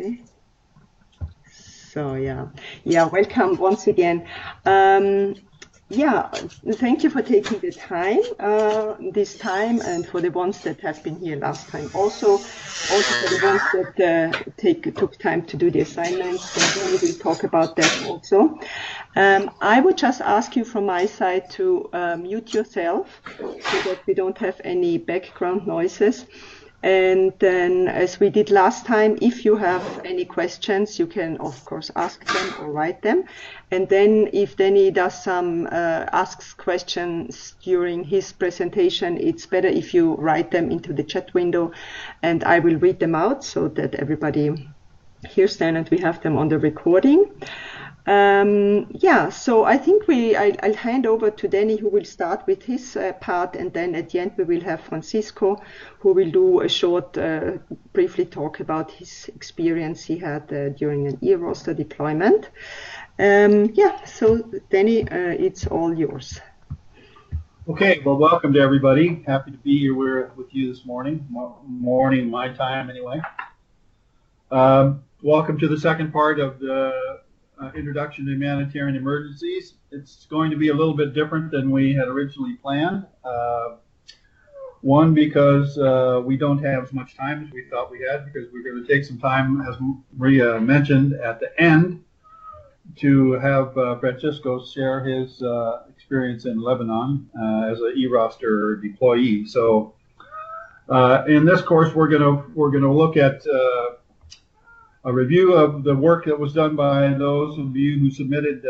Okay. So yeah, welcome once again. Yeah, thank you for taking the time this time, and for the ones that have been here last time. Also for the ones that took time to do the assignments, and we will talk about that also. I would just ask you from my side to mute yourself so that we don't have any background noises. And then, as we did last time, if you have any questions, you can, of course, ask them or write them. And then if Danny does some asks questions during his presentation, it's better if you write them into the chat window, and I will read them out so that everybody hears them and we have them on the recording. Yeah, so I think I'll hand over to Danny, who will start with his part, and then at the end we will have Francisco, who will do a short, briefly talk about his experience he had during an ERoster deployment. Yeah, so Danny, it's all yours. Okay, well, welcome to everybody. Happy to be here with you this morning. Morning, my time anyway. Welcome to the second part of the Introduction to Humanitarian Emergencies. It's going to be a little bit different than we had originally planned. One, because we don't have as much time as we thought we had, because we're going to take some time, as Maria mentioned, at the end to have Francisco share his experience in Lebanon as an ERoster deployee. So in this course, we're going to look at a review of the work that was done by those of you who submitted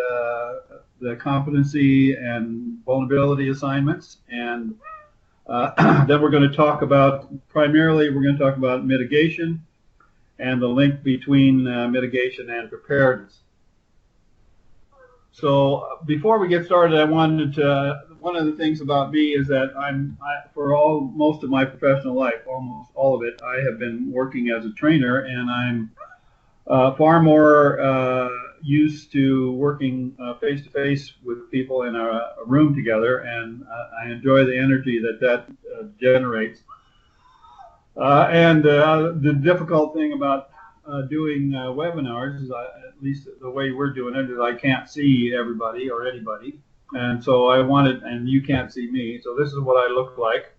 the competency and vulnerability assignments, and then we're going to talk about, primarily we're going to talk about mitigation and the link between mitigation and preparedness. So before we get started, I wanted to, one of the things about me is that for most of my professional life, almost all of it, I have been working as a trainer, and I'm far more used to working face-to-face with people in a room together, and I enjoy the energy that generates. And the difficult thing about doing webinars is, at least the way we're doing it, is I can't see everybody or anybody, and so and you can't see me, so this is what I look like.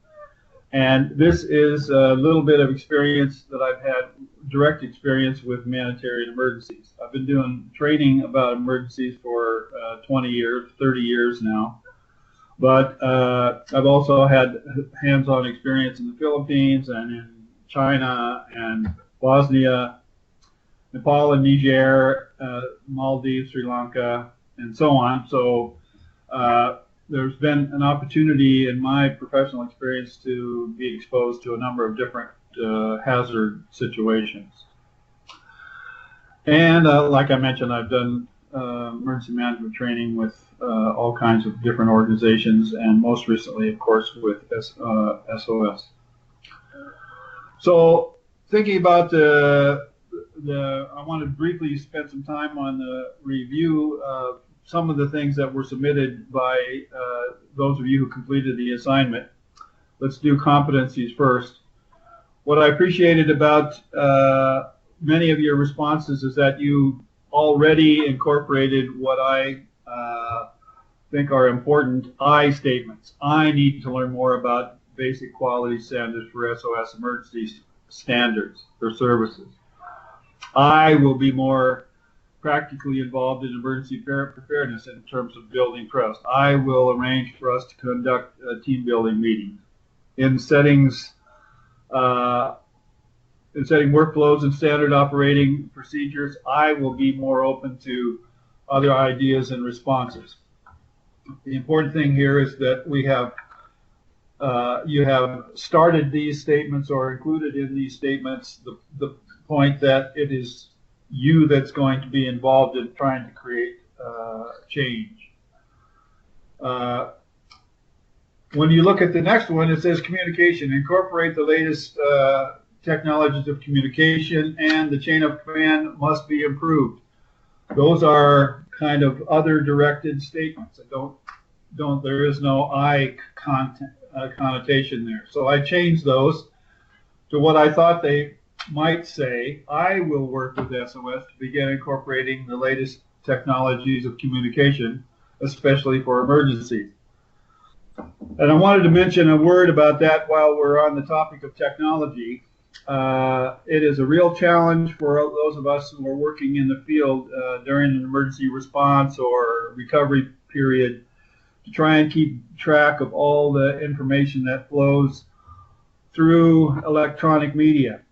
And this is a little bit of experience that I've had, direct experience with humanitarian emergencies. I've been doing training about emergencies for 20 years, 30 years now. But I've also had hands-on experience in the Philippines and in China and Bosnia, Nepal and Niger, Maldives, Sri Lanka, and so on. So there's been an opportunity in my professional experience to be exposed to a number of different hazard situations. And like I mentioned, I've done emergency management training with all kinds of different organizations, and most recently, of course, with SOS. So thinking about I want to briefly spend some time on the review of some of the things that were submitted by those of you who completed the assignment. Let's do competencies first. What I appreciated about many of your responses is that you already incorporated what I think are important I statements. I need to learn more about basic quality standards for SOS emergency standards for services. I will be more practically involved in emergency preparedness in terms of building trust. I will arrange for us to conduct team building meetings. In setting workflows and standard operating procedures, I will be more open to other ideas and responses. The important thing here is that we have you have started these statements or included in these statements the point that it is you that's going to be involved in trying to create change. When you look at the next one, it says communication. Incorporate the latest technologies of communication, and the chain of command must be improved. Those are kind of other directed statements. There is no I connotation there. So I changed those to what I thought they might say, I will work with SOS to begin incorporating the latest technologies of communication, especially for emergencies. And I wanted to mention a word about that while we're on the topic of technology. It is a real challenge for those of us who are working in the field during an emergency response or recovery period to try and keep track of all the information that flows through electronic media.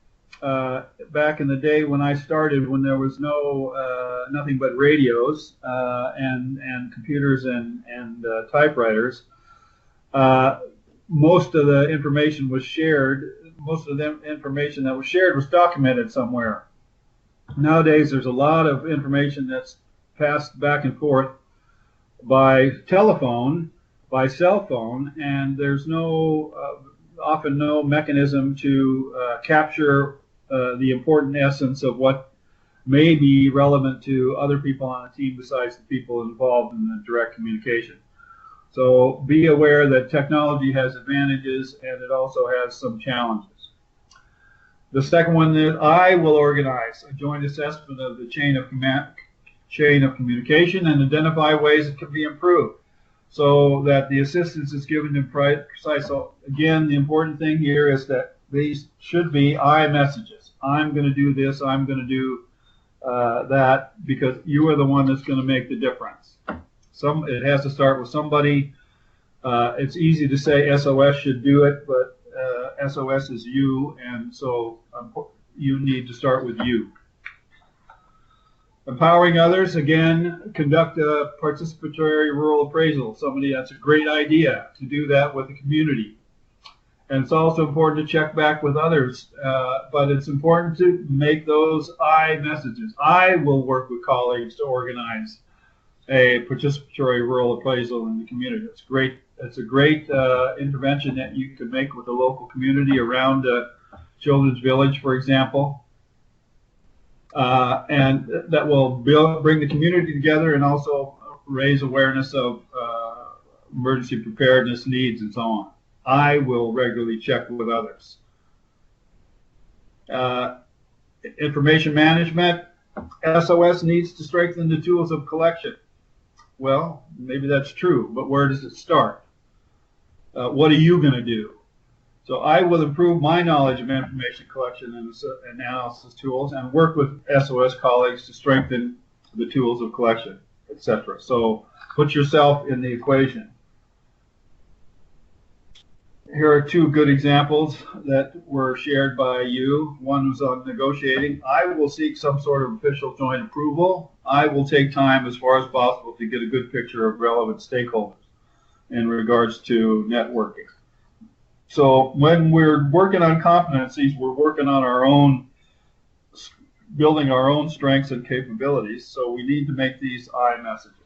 Back in the day when I started, when there was nothing but radios and computers and typewriters, most of the information was shared. Most of the information that was shared was documented somewhere. Nowadays, there's a lot of information that's passed back and forth by telephone, by cell phone, and there's often no mechanism to capture the important essence of what may be relevant to other people on a team besides the people involved in the direct communication. So be aware that technology has advantages and it also has some challenges. The second one is I will organize a joint assessment of the chain of communication and identify ways it can be improved so that the assistance is given in precise. So again, the important thing here is that these should be I messages. I'm going to do this, I'm going to do that, because you are the one that's going to make the difference. It has to start with somebody. It's easy to say SOS should do it, but SOS is you, and so you need to start with you. Empowering others, again, conduct a participatory rural appraisal. That's a great idea to do that with the community. And it's also important to check back with others, but it's important to make those I messages. I will work with colleagues to organize a participatory rural appraisal in the community. It's great. It's a great intervention that you can make with the local community around a children's village, for example, and that will bring the community together and also raise awareness of emergency preparedness needs and so on. I will regularly check with others. Information management. SOS needs to strengthen the tools of collection. Well, maybe that's true, but where does it start? What are you going to do? So I will improve my knowledge of information collection and analysis tools and work with SOS colleagues to strengthen the tools of collection, etc. So put yourself in the equation. Here are two good examples that were shared by you. One was on negotiating. I will seek some sort of official joint approval. I will take time as far as possible to get a good picture of relevant stakeholders in regards to networking. So when we're working on competencies, we're working on building our own strengths and capabilities. So we need to make these I messages.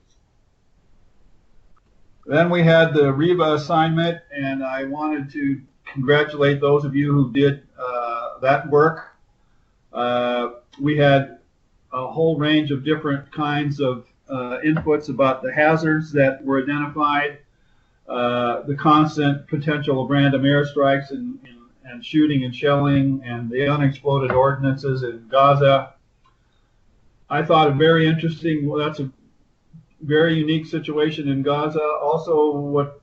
Then we had the REVA assignment, and I wanted to congratulate those of you who did that work. We had a whole range of different kinds of inputs about the hazards that were identified, the constant potential of random airstrikes and shooting and shelling, and the unexploded ordinances in Gaza. I thought it very interesting. Well, that's a very unique situation in Gaza. Also, what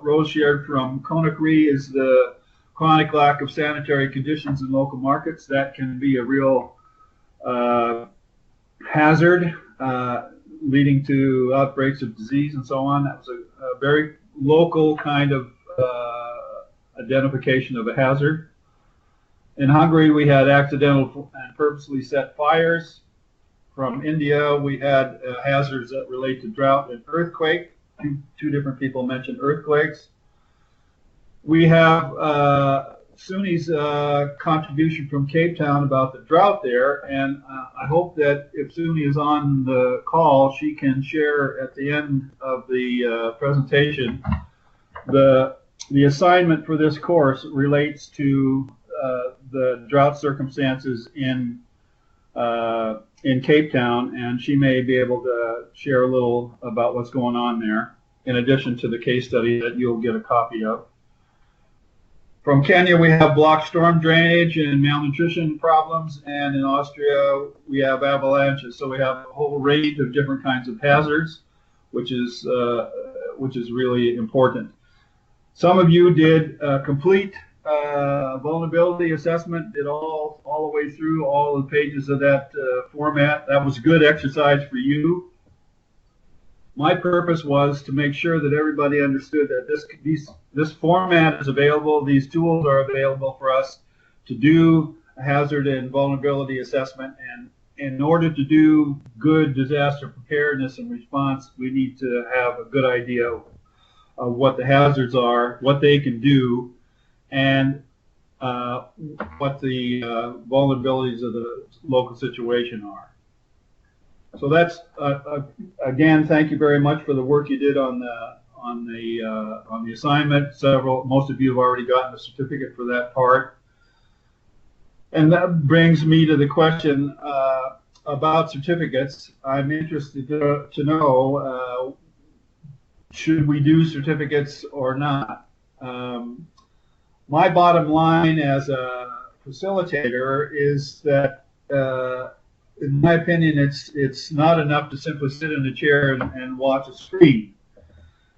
Rose shared from Conakry is the chronic lack of sanitary conditions in local markets. That can be a real hazard, leading to outbreaks of disease and so on. That was a very local kind of identification of a hazard. In Hungary, we had accidental and purposely set fires. From India, we had hazards that relate to drought and earthquake. Two different people mentioned earthquakes. We have Suni's contribution from Cape Town about the drought there, and I hope that if Suni is on the call, she can share at the end of the presentation. The assignment for this course relates to the drought circumstances in Cape Town, and she may be able to share a little about what's going on there, in addition to the case study that you'll get a copy of. From Kenya, we have blocked storm drainage and malnutrition problems, and in Austria, we have avalanches. So we have a whole range of different kinds of hazards, which is really important. Some of you did complete vulnerability assessment, did all the way through all the pages of that format. That was good exercise for you. My purpose was to make sure that everybody understood that this format is available. These tools are available for us to do a hazard and vulnerability assessment. And in order to do good disaster preparedness and response, we need to have a good idea of what the hazards are, what they can do, and what the vulnerabilities of the local situation are. So that's again, thank you very much for the work you did on the assignment. Most of you have already gotten a certificate for that part, and that brings me to the question about certificates. I'm interested to know, should we do certificates or not? My bottom line as a facilitator is that, in my opinion, it's not enough to simply sit in a chair and watch a screen.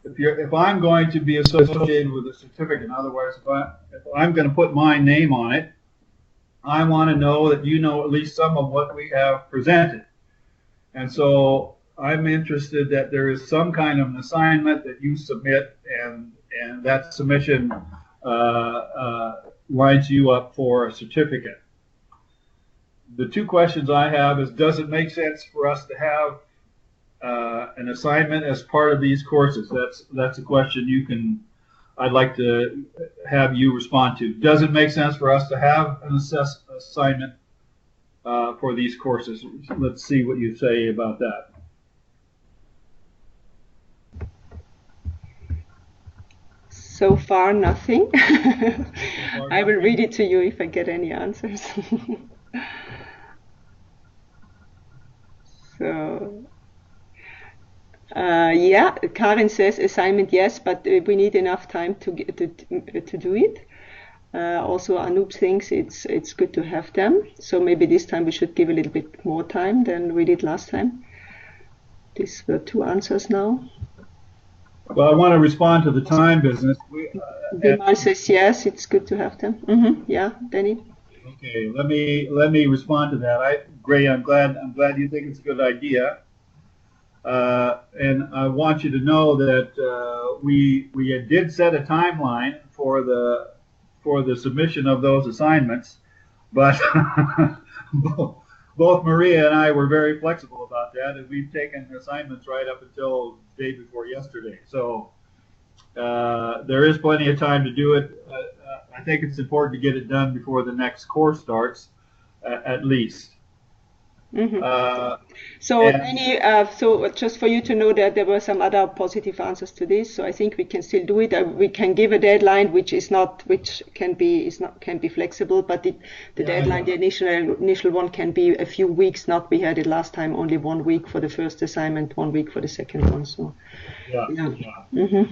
If I'm going to be associated with a certificate, in other words, if I'm going to put my name on it, I want to know that you know at least some of what we have presented. And so I'm interested that there is some kind of an assignment that you submit, and that submission lines you up for a certificate. The two questions I have is, does it make sense for us to have an assignment as part of these courses? That's a question I'd like to have you respond to. Does it make sense for us to have an assignment for these courses? Let's see what you say about that. So far, nothing. I will read it to you if I get any answers. So, yeah, Karen says assignment yes, but we need enough time to do it. Also, Anoop thinks it's good to have them. So maybe this time we should give a little bit more time than we did last time. These were two answers now. Well, I want to respond to the time business. Bimal says yes, it's good to have them. Mm-hmm. Yeah, Danny. Okay, let me respond to that. Gray, I'm glad you think it's a good idea, and I want you to know that we did set a timeline for the submission of those assignments, but both Maria and I were very flexible about that, and we've taken assignments right up until the day before yesterday. So there is plenty of time to do it. I think it's important to get it done before the next course starts, at least. Mm-hmm. So just for you to know that there were some other positive answers to this, so I think we can still do it. We can give a deadline which can be flexible, but the deadline, the initial one, can be a few weeks. Not we had it last time, only 1 week for the first assignment, 1 week for the second one. So yeah. Mm-hmm.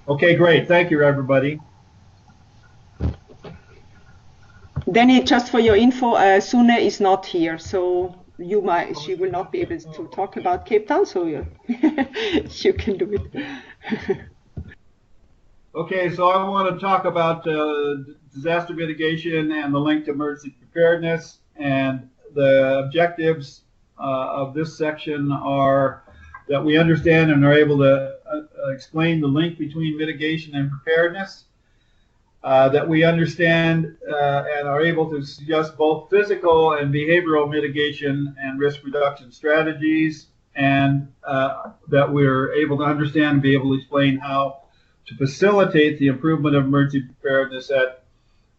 Okay, great. Thank you, everybody. Then just for your info, Sune is not here, so she will not be able to talk about Cape Town, so you can do it. Okay, so I want to talk about disaster mitigation and the link to emergency preparedness, and the objectives of this section are that we understand and are able to explain the link between mitigation and preparedness. That we understand and are able to suggest both physical and behavioral mitigation and risk reduction strategies, and that we're able to understand and be able to explain how to facilitate the improvement of emergency preparedness at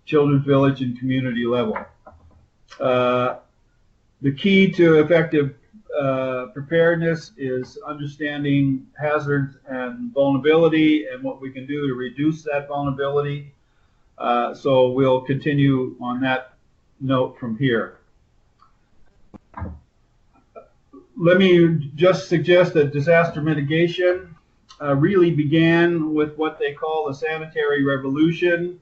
children's village and community level. The key to effective preparedness is understanding hazards and vulnerability and what we can do to reduce that vulnerability. So we'll continue on that note from here. Let me just suggest that disaster mitigation really began with what they call the sanitary revolution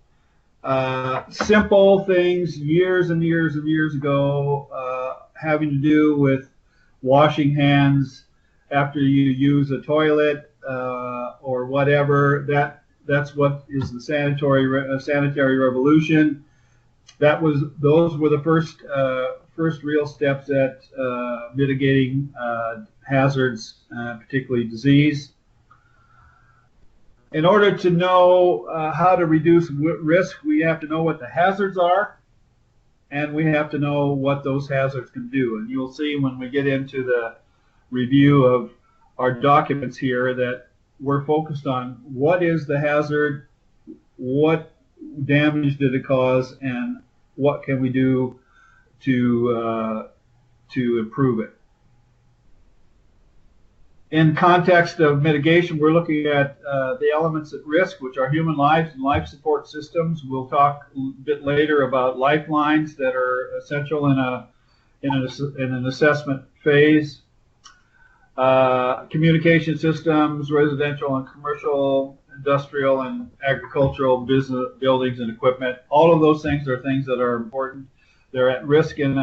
Simple things years and years and years ago, having to do with washing hands after you use a toilet or whatever. That's what is the sanitary revolution. Those were the first real steps at mitigating hazards, particularly disease. In order to know how to reduce risk, we have to know what the hazards are, and we have to know what those hazards can do. And you'll see when we get into the review of our documents here that we're focused on what is the hazard, what damage did it cause, and what can we do to improve it. In context of mitigation, we're looking at the elements at risk, which are human lives and life support systems. We'll talk a bit later about lifelines that are essential in an assessment phase. Communication systems, residential and commercial, industrial and agricultural business buildings and equipment. All of those things are things that are important. They're at risk in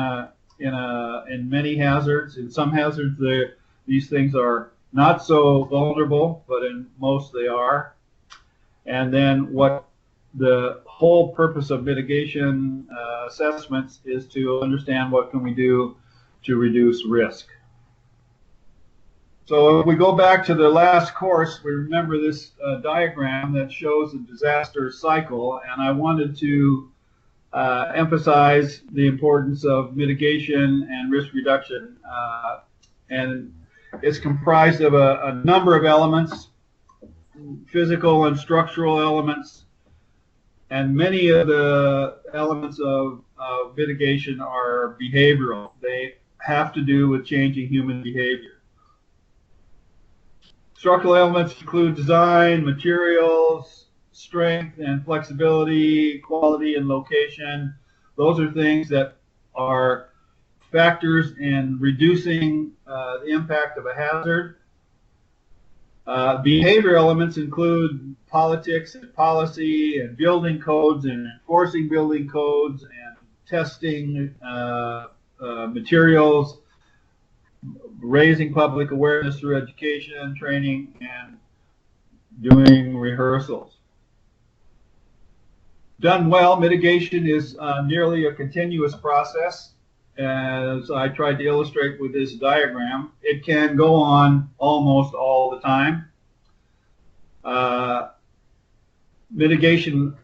many hazards. In some hazards, these things are not so vulnerable, but in most they are. And then what the whole purpose of mitigation assessments is to understand what can we do to reduce risk. So if we go back to the last course, we remember this diagram that shows a disaster cycle, and I wanted to emphasize the importance of mitigation and risk reduction. And it's comprised of a number of elements, physical and structural elements, and many of the elements of mitigation are behavioral. They have to do with changing human behavior. Structural elements include design, materials, strength and flexibility, quality and location. Those are things that are factors in reducing the impact of a hazard. Behavior elements include politics and policy and building codes and enforcing building codes and testing materials, raising public awareness through education, training, and doing rehearsals. Done well, mitigation is nearly a continuous process. As I tried to illustrate with this diagram, it can go on almost all the time. Mitigation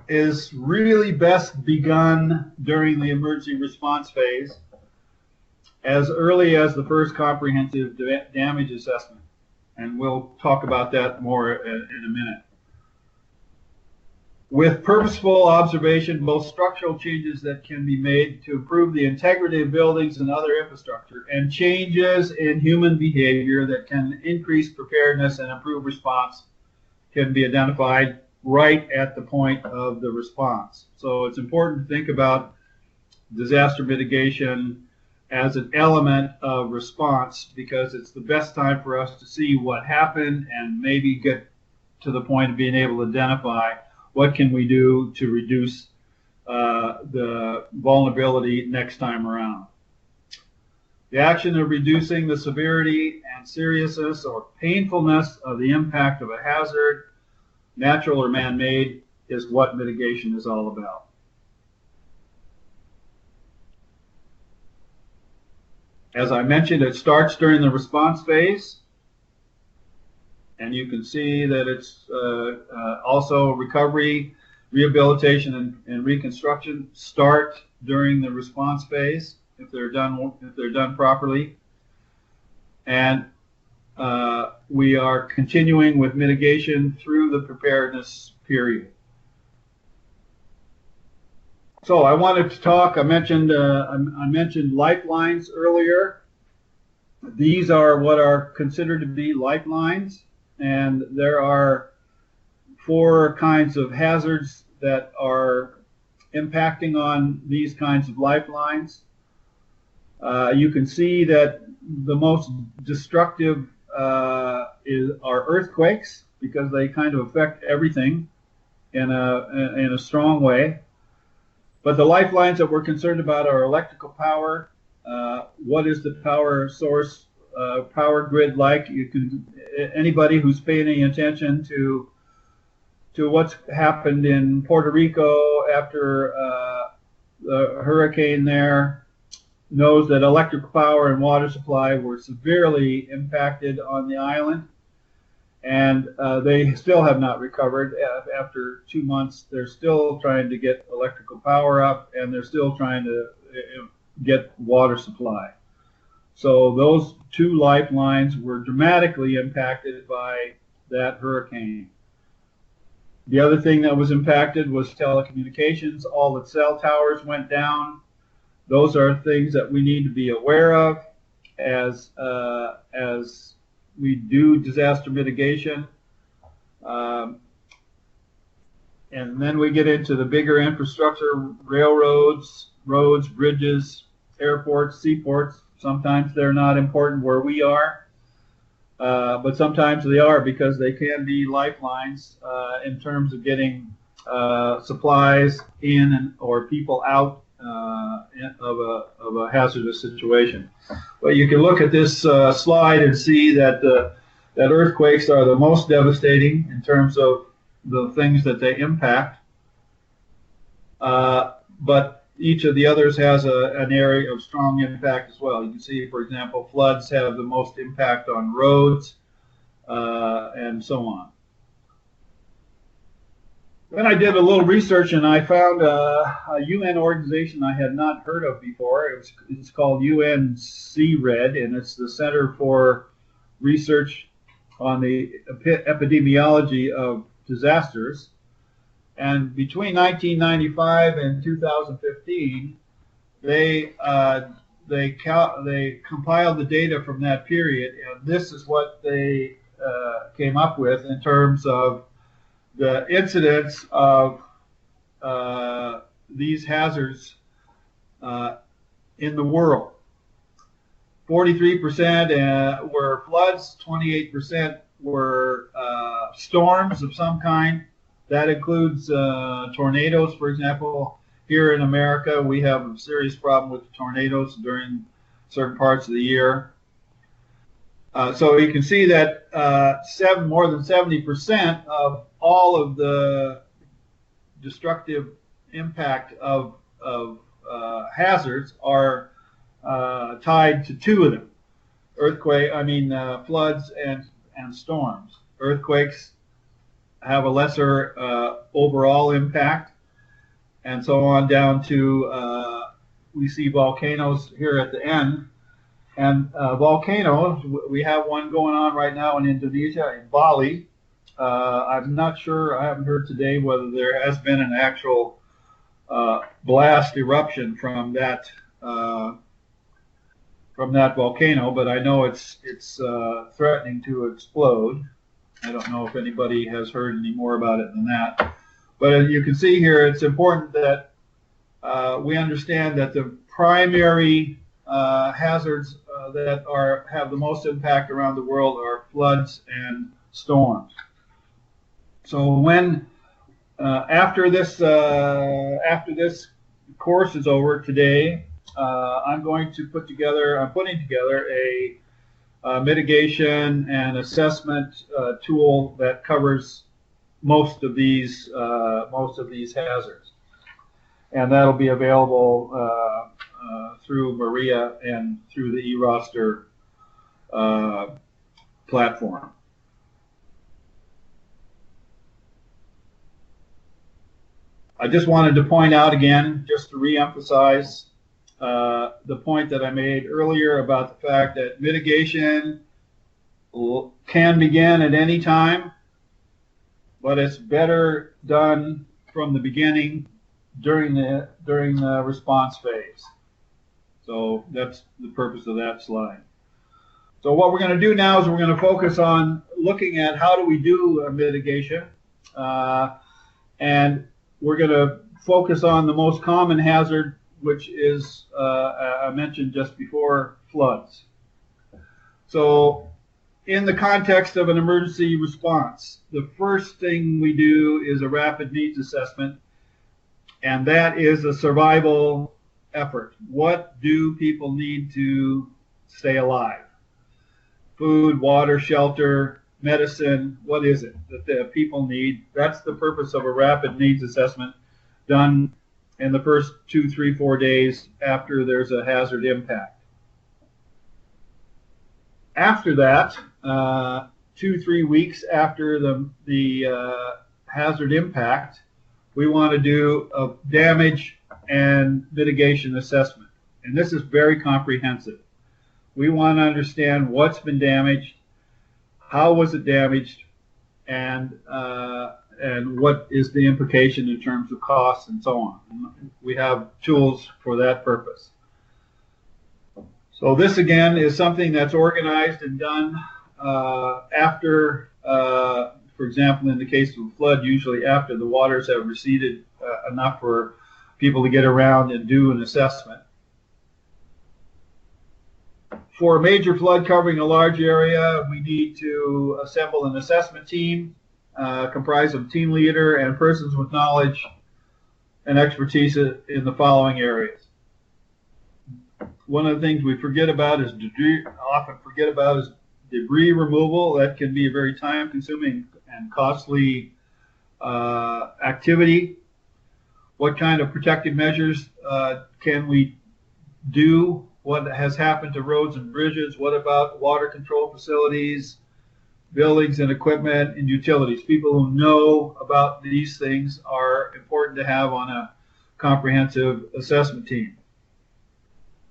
is really best begun during the emergency response phase, as early as the first comprehensive damage assessment. And we'll talk about that more in a minute. With purposeful observation, both structural changes that can be made to improve the integrity of buildings and other infrastructure, and changes in human behavior that can increase preparedness and improve response can be identified right at the point of the response. So it's important to think about disaster mitigation as an element of response, because it's the best time for us to see what happened and maybe get to the point of being able to identify what can we do to reduce the vulnerability next time around. The action of reducing the severity and seriousness or painfulness of the impact of a hazard, natural or man-made, is what mitigation is all about. As I mentioned, it starts during the response phase. And you can see that it's also recovery, rehabilitation, and reconstruction start during the response phase if they're done properly. And we are continuing with mitigation through the preparedness period. So I wanted to talk. I mentioned lifelines earlier. These are what are considered to be lifelines. And there are 4 kinds of hazards that are impacting on these kinds of lifelines. You can see that the most destructive are earthquakes, because they kind of affect everything. in a strong way. But the lifelines that we're concerned about are electrical power. What is the power source, power grid like? Anybody who's paying any attention to what's happened in Puerto Rico after the hurricane there knows that electrical power and water supply were severely impacted on the island, and they still have not recovered. After 2 months, they're still trying to get electrical power up, and they're still trying to get water supply. So those two lifelines were dramatically impacted by that hurricane. The other thing that was impacted was telecommunications. All the cell towers went down. Those are things that we need to be aware of as we do disaster mitigation. And then we get into the bigger infrastructure, railroads, roads, bridges, airports, seaports. Sometimes they're not important where we are, but sometimes they are, because they can be lifelines in terms of getting supplies in or people out of a hazardous situation. But you can look at this slide and see that that earthquakes are the most devastating in terms of the things that they impact. But each of the others has an area of strong impact as well. You can see, for example, floods have the most impact on roads and so on. Then I did a little research, and I found a UN organization I had not heard of before. It's called UNCRED, and it's the Center for Research on the Epidemiology of Disasters. And between 1995 and 2015, they compiled the data from that period, and this is what they came up with in terms of the incidence of these hazards in the world. 43% were floods, 28% were storms of some kind. That includes tornadoes, for example. Here in America, we have a serious problem with tornadoes during certain parts of the year. So you can see that more than 70% of all of the destructive impact of hazards are tied to two of them: floods and storms. Earthquakes have a lesser overall impact, and so on down to we see volcanoes here at the end. And volcanoes, we have one going on right now in Indonesia, in Bali. I'm not sure, I haven't heard today whether there has been an actual blast eruption from that volcano, but I know it's threatening to explode. I don't know if anybody has heard any more about it than that. But as you can see here, it's important that we understand that the primary hazards that have the most impact around the world are floods and storms. So when after this course is over today, I'm putting together a mitigation and assessment tool that covers most of these hazards, and that'll be available through Maria and through the ERoster platform. I just wanted to point out again, just to re-emphasize the point that I made earlier about the fact that mitigation can begin at any time, but it's better done from the beginning during the response phase. So that's the purpose of that slide. So what we're going to do now is we're going to focus on looking at how do we do mitigation, and we're going to focus on the most common hazard, which is, I mentioned just before, floods. So in the context of an emergency response, the first thing we do is a rapid needs assessment, and that is a survival effort. What do people need to stay alive? Food, water, shelter, medicine, what is it that the people need? That's the purpose of a rapid needs assessment done in the first 2, 3, 4 days after there's a hazard impact. After that, 2, 3 weeks after the hazard impact, we want to do a damage and mitigation assessment. And this is very comprehensive. We want to understand what's been damaged, how was it damaged, and what is the implication in terms of costs and so on. And we have tools for that purpose. So this again is something that's organized and done after, for example, in the case of a flood, usually after the waters have receded enough for people to get around and do an assessment. For a major flood covering a large area, we need to assemble an assessment team comprised of team leader and persons with knowledge and expertise in the following areas. One of the things we forget about is debris removal. That can be a very time-consuming and costly activity. What kind of protective measures can we do? What has happened to roads and bridges? What about water control facilities, buildings and equipment, and utilities? People who know about these things are important to have on a comprehensive assessment team.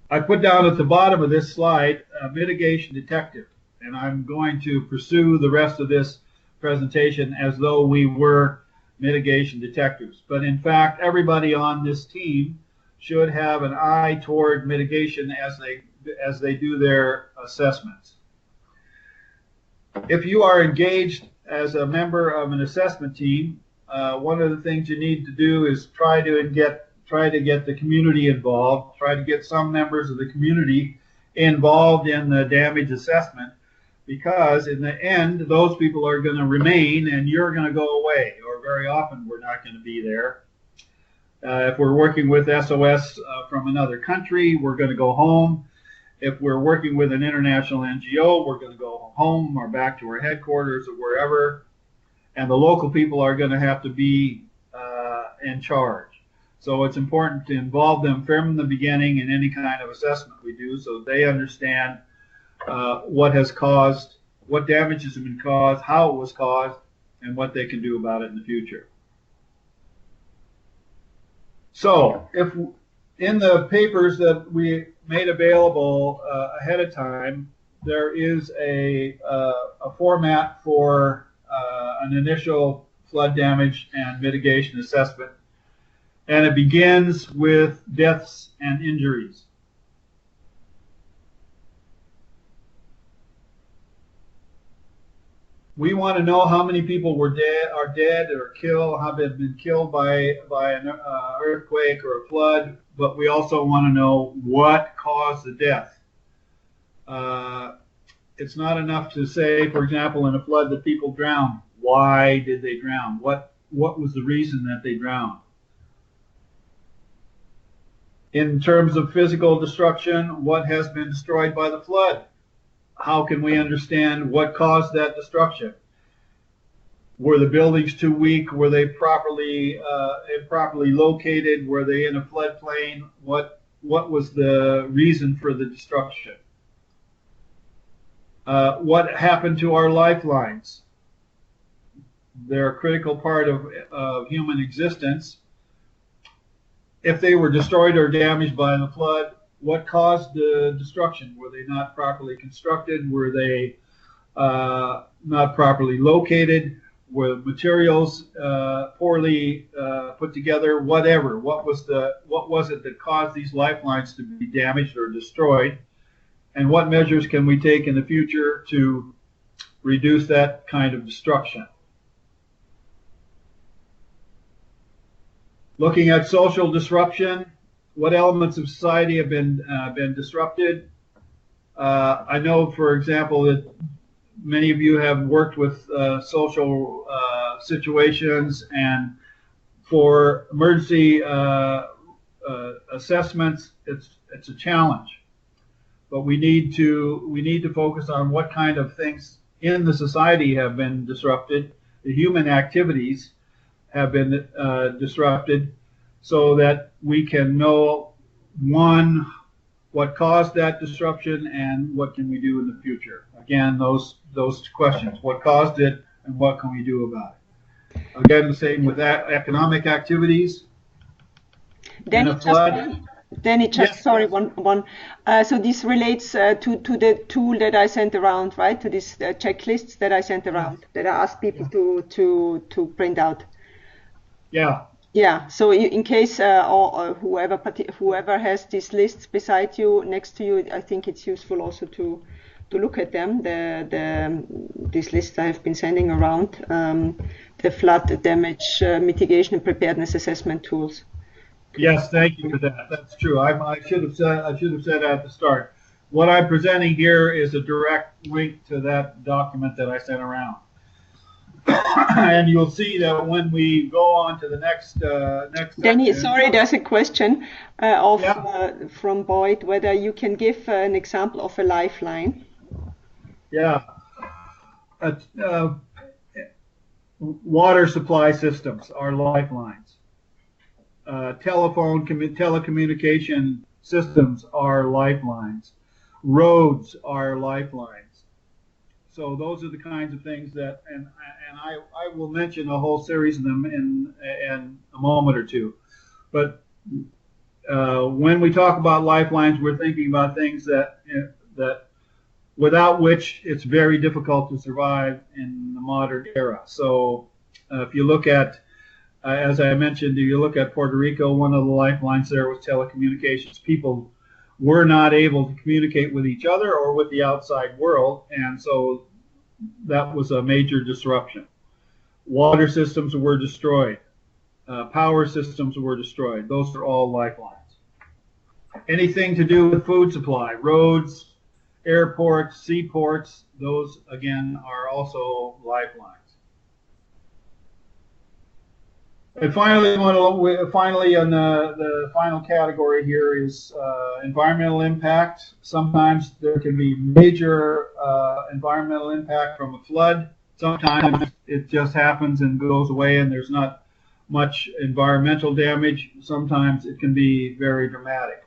I put down at the bottom of this slide a mitigation detective, and I'm going to pursue the rest of this presentation as though we were mitigation detectives. But in fact, everybody on this team should have an eye toward mitigation as they do their assessments. If you are engaged as a member of an assessment team, one of the things you need to do is try to get the community involved, try to get some members of the community involved in the damage assessment, because in the end, those people are going to remain and you're going to go away, or very often we're not going to be there. If we're working with SOS from another country, we're going to go home. If we're working with an international NGO, we're going to go home or back to our headquarters or wherever, and the local people are going to have to be in charge. So it's important to involve them from the beginning in any kind of assessment we do, so they understand what damages have been caused, how it was caused, and what they can do about it in the future. So, if in the papers that we made available ahead of time, there is a format for an initial flood damage and mitigation assessment, and it begins with deaths and injuries. We want to know how many people are dead or killed, have been killed by an earthquake or a flood, but we also want to know what caused the death. It's not enough to say, for example, in a flood that people drowned. Why did they drown? What was the reason that they drowned? In terms of physical destruction, what has been destroyed by the flood? How can we understand what caused that destruction? Were the buildings too weak? Were they improperly located? Were they in a floodplain? What was the reason for the destruction? What happened to our lifelines? They're a critical part of human existence. If they were destroyed or damaged by the flood, what caused the destruction? Were they not properly constructed? Were they not properly located? Were materials poorly put together? Whatever. What was it that caused these lifelines to be damaged or destroyed? And what measures can we take in the future to reduce that kind of destruction? Looking at social disruption, what elements of society have been disrupted? I know, for example, that many of you have worked with social situations, and for emergency assessments, it's a challenge. But we need to focus on what kind of things in the society have been disrupted, the human activities have been disrupted, so that we can know, one, what caused that disruption and what can we do in the future. Again, those questions: what caused it and what can we do about it. Again, the same with economic activities. Danny, just yes, sorry, yes. one. So this relates to the tool that I sent around, right? To this checklists that I sent around, that I asked people to print out. Yeah. Yeah. So in case or whoever has these lists beside you, next to you, I think it's useful also to look at them. These lists I have been sending around, the flood damage mitigation and preparedness assessment tools. Yes, thank you for that. That's true. I should have said at the start. What I'm presenting here is a direct link to that document that I sent around, and you'll see that when we go on to the next Danny, section. sorry, there's a question from Boyd, whether you can give an example of a lifeline. Yeah. Water supply systems are lifelines. Telecommunication systems are lifelines. Roads are lifelines. So those are the kinds of things that, and I will mention a whole series of them in a moment or two. But when we talk about lifelines, we're thinking about things that without which it's very difficult to survive in the modern era. So if you look at, as I mentioned, if you look at Puerto Rico, one of the lifelines there was telecommunications. People were not able to communicate with each other or with the outside world, and so that was a major disruption. Water systems were destroyed. Power systems were destroyed. Those are all lifelines. Anything to do with food supply, roads, airports, seaports, those again are also lifelines. And finally, on the final category here is environmental impact. Sometimes there can be major environmental impact from a flood. Sometimes it just happens and goes away and there's not much environmental damage. Sometimes it can be very dramatic.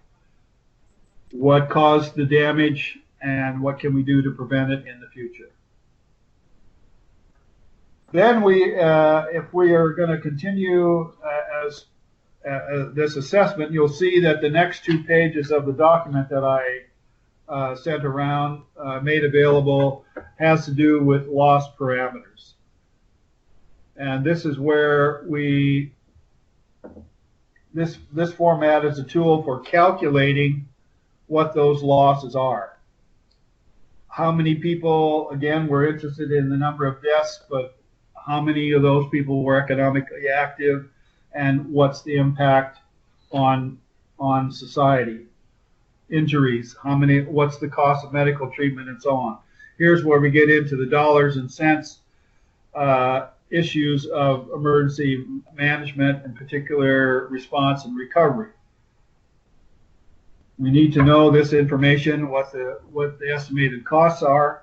What caused the damage and what can we do to prevent it in the future? Then if we are going to continue as this assessment, you'll see that the next 2 pages of the document that I sent around, made available, has to do with loss parameters. And this is where this format is a tool for calculating what those losses are. How many people, again, we're interested in the number of deaths, but how many of those people were economically active, and what's the impact on society? Injuries, what's the cost of medical treatment, and so on. Here's where we get into the dollars and cents issues of emergency management, in particular response and recovery. We need to know this information, what the estimated costs are,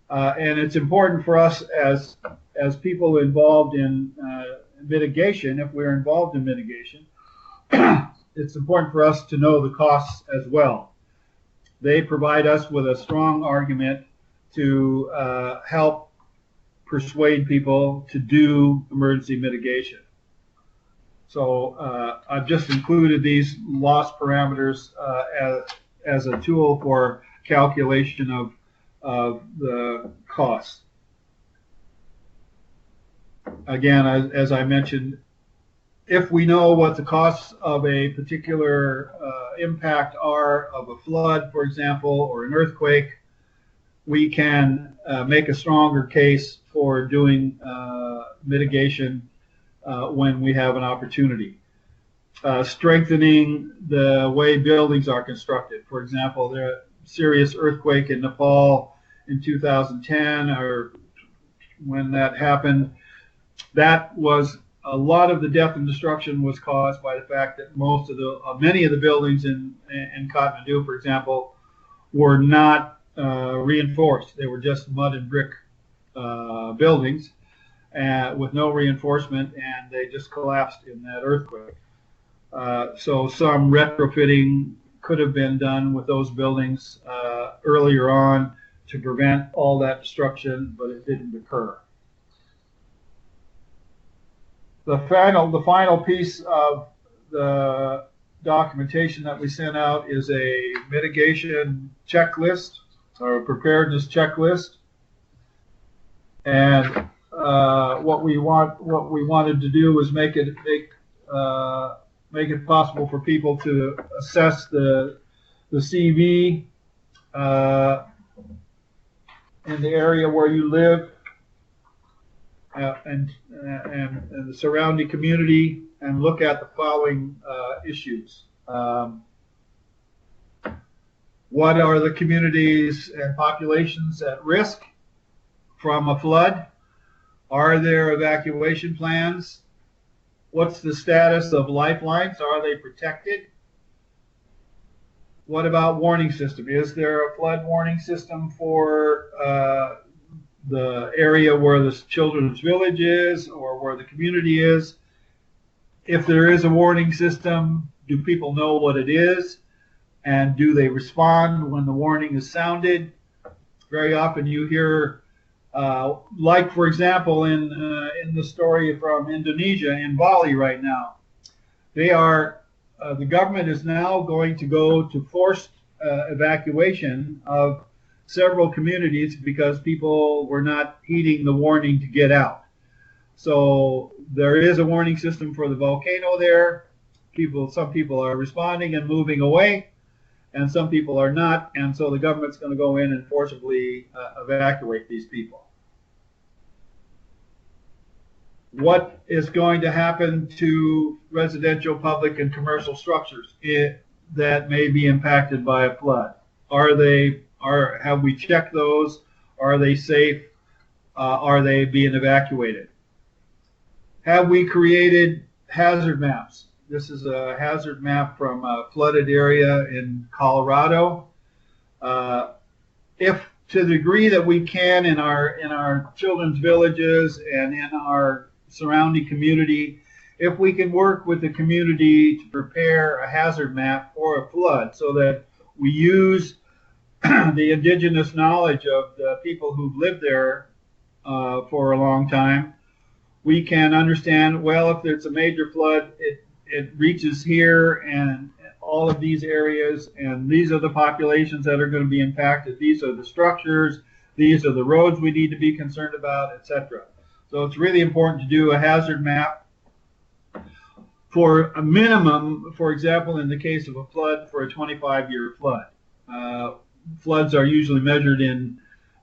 and it's important for us as people involved in mitigation, if we're involved in mitigation, it's important for us to know the costs as well. They provide us with a strong argument to help persuade people to do emergency mitigation. So I've just included these loss parameters as a tool for calculation of the costs. Again, as I mentioned, if we know what the costs of a particular impact are, of a flood, for example, or an earthquake, we can make a stronger case for doing mitigation when we have an opportunity. Strengthening the way buildings are constructed. For example, the serious earthquake in Nepal in 2010, or when that happened, that was a lot of the death and destruction was caused by the fact that many of the buildings in Kathmandu, for example, were not reinforced. They were just mud and brick buildings with no reinforcement, and they just collapsed in that earthquake. So some retrofitting could have been done with those buildings earlier on to prevent all that destruction, but it didn't occur. The final piece of the documentation that we sent out is a mitigation checklist, or a preparedness checklist. And what we wanted to do was make it possible for people to assess the CV in the area where you live, and the surrounding community, and look at the following issues. What are the communities and populations at risk from a flood? Are there evacuation plans? What's the status of lifelines? Are they protected? What about warning system? Is there a flood warning system for the area where the children's village is, or where the community is? If there is a warning system, do people know what it is? And do they respond when the warning is sounded? Very often you hear, like for example, in the story from Indonesia, in Bali right now, the government is now going to go to forced evacuation of several communities because people were not heeding the warning to get out. So there is a warning system for the volcano there. Some people are responding and moving away, and some people are not, and so the government's going to go in and forcibly evacuate these people. What is going to happen to residential, public, and commercial structures that may be impacted by a flood? Have we checked those? Are they safe? Are they being evacuated? Have we created hazard maps? This is a hazard map from a flooded area in Colorado. If to the degree that we can in our children's villages and in our surrounding community, if we can work with the community to prepare a hazard map for a flood, so that we use the indigenous knowledge of the people who've lived there for a long time, we can understand, well, if there's a major flood, it reaches here and all of these areas, and these are the populations that are going to be impacted. These are the structures, these are the roads we need to be concerned about, etc. So it's really important to do a hazard map for a minimum, for example, in the case of a flood, for a 25-year flood. Floods are usually measured in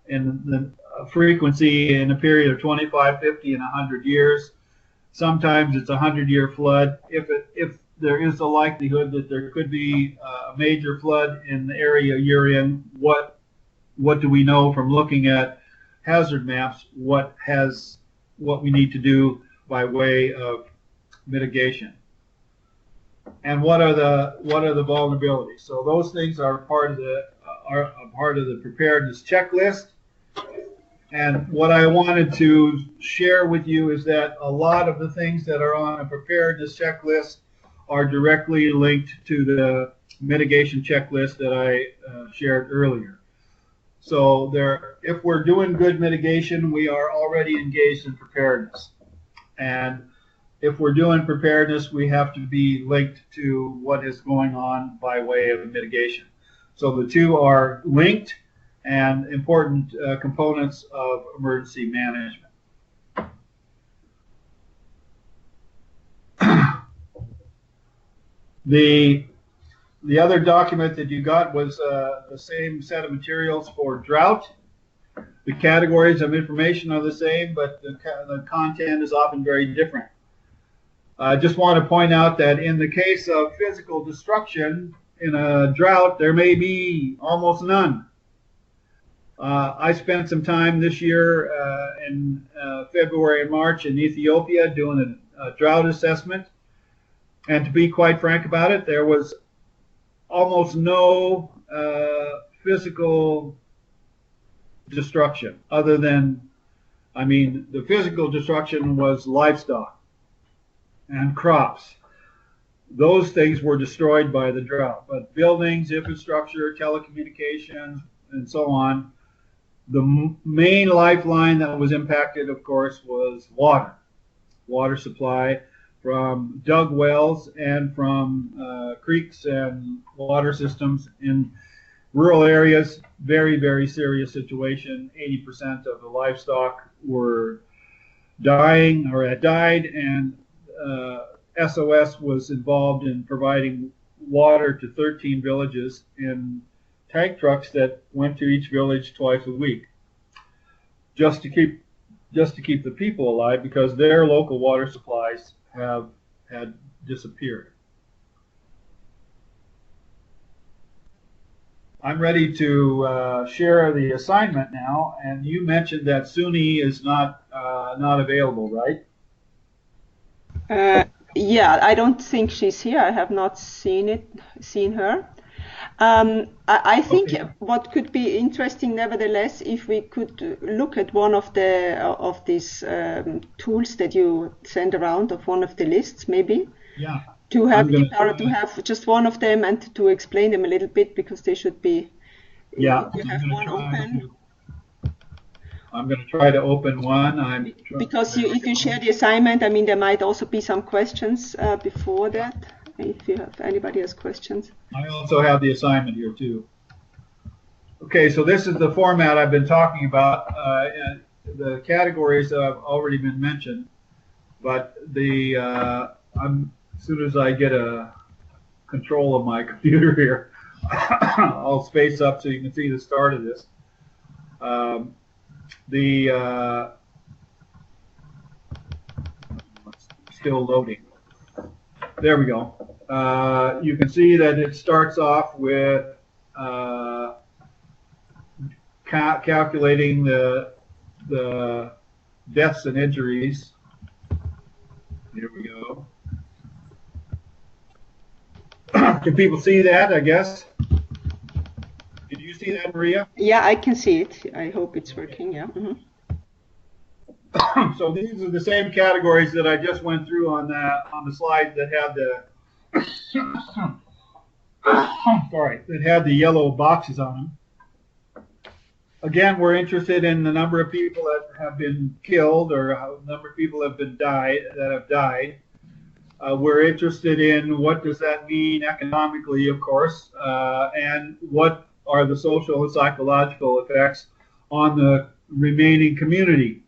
the frequency in a period of 25, 50, and 100 years. Sometimes it's a 100-year flood. If there is a likelihood that there could be a major flood in the area you're in, what do we know from looking at hazard maps? What we need to do by way of mitigation, and what are the vulnerabilities? So those things are part of the preparedness checklist. And what I wanted to share with you is that a lot of the things that are on a preparedness checklist are directly linked to the mitigation checklist that I shared earlier. So if we're doing good mitigation, we are already engaged in preparedness. And if we're doing preparedness, we have to be linked to what is going on by way of mitigation. So the two are linked and important components of emergency management. The other document that you got was the same set of materials for drought. The categories of information are the same, but the content is often very different. I just want to point out that in the case of physical destruction in a drought, there may be almost none. I spent some time this year in February and March in Ethiopia doing a drought assessment. And to be quite frank about it, there was almost no physical destruction other than, I mean, the physical destruction was livestock and crops. Those things were destroyed by the drought. But buildings, infrastructure, telecommunications, and so on, the main lifeline that was impacted, of course, was water supply from dug wells and from creeks and water systems in rural areas. Very, very serious situation. 80% of the livestock were dying or had died, and SOS was involved in providing water to 13 villages in tank trucks that went to each village twice a week, just to keep the people alive, because their local water supplies had disappeared. I'm ready to share the assignment now, and you mentioned that Suni is not available, right? Yeah, I don't think she's here. I have not seen her. I think Okay. what could be interesting, nevertheless, if we could look at one of these tools that you send around, of one of the lists, maybe Yeah, to I'm have going to to have just one of them and to explain them a little bit, because they should be. yeah, You have one open. I'm going to try to open one. Because if you share the assignment, I mean, there might also be some questions before that. If anybody has questions. I also have the assignment here too. Okay, so this is the format I've been talking about. And the categories have already been mentioned, but as soon as I get a control of my computer here, I'll space up so you can see the start of this. Still loading. There we go. You can see that it starts off with calculating the deaths and injuries. Here we go. Can people see that, I guess? Did you see that, Maria? Yeah, I can see it. I hope it's working, yeah. Mm-hmm. So these are the same categories that I just went through on the slide that had the yellow boxes on them. Again, we're interested in the number of people that have been killed, or the number of people that have died. We're interested in what does that mean economically, of course, and what are the social and psychological effects on the remaining community.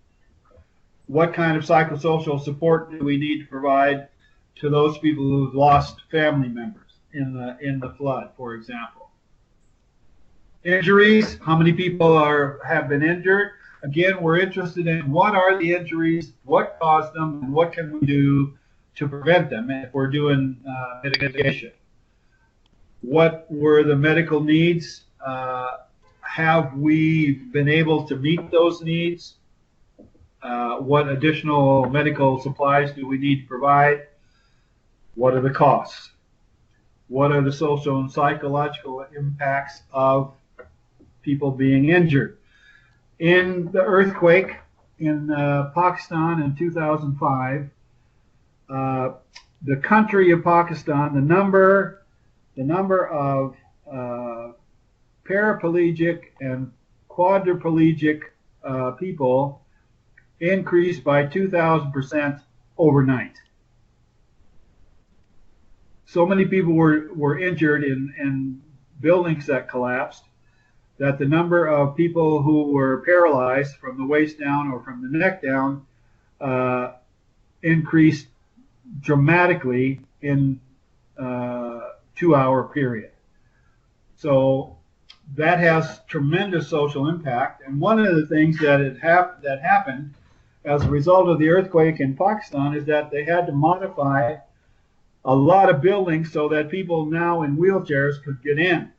What kind of psychosocial support do we need to provide to those people who've lost family members in the flood, for example? Injuries, how many people have been injured? Again, we're interested in what are the injuries, what caused them, and what can we do to prevent them if we're doing mitigation. What were the medical needs? Have we been able to meet those needs? What additional medical supplies do we need to provide? What are the costs? What are the social and psychological impacts of people being injured? In the earthquake in Pakistan in 2005, the country of Pakistan, the number of paraplegic and quadriplegic people increased by 2,000% overnight. So many people were injured in buildings that collapsed that the number of people who were paralyzed from the waist down or from the neck down increased dramatically in a 2-hour period. So that has tremendous social impact. And one of the things that happened as a result of the earthquake in Pakistan is that they had to modify a lot of buildings so that people now in wheelchairs could get in.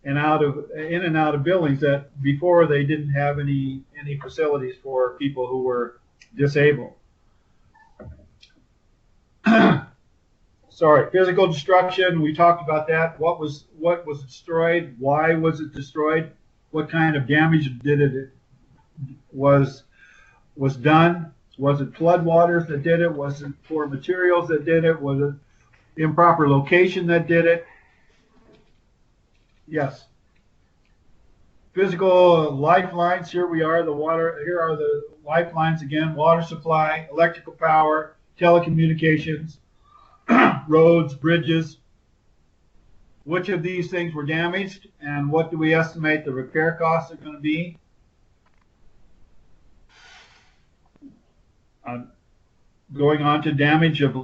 and in and out of buildings that before they didn't have any facilities for people who were disabled. Sorry, physical destruction. We talked about that. What was destroyed? Why was it destroyed? What kind of damage was done? Was it floodwaters that did it? Was it poor materials that did it? Was it improper location that did it? Yes. Physical lifelines. Here we are. Here are the lifelines again. Water supply, electrical power, telecommunications, roads, bridges. Which of these things were damaged, and what do we estimate the repair costs are going to be? Going on to damage of,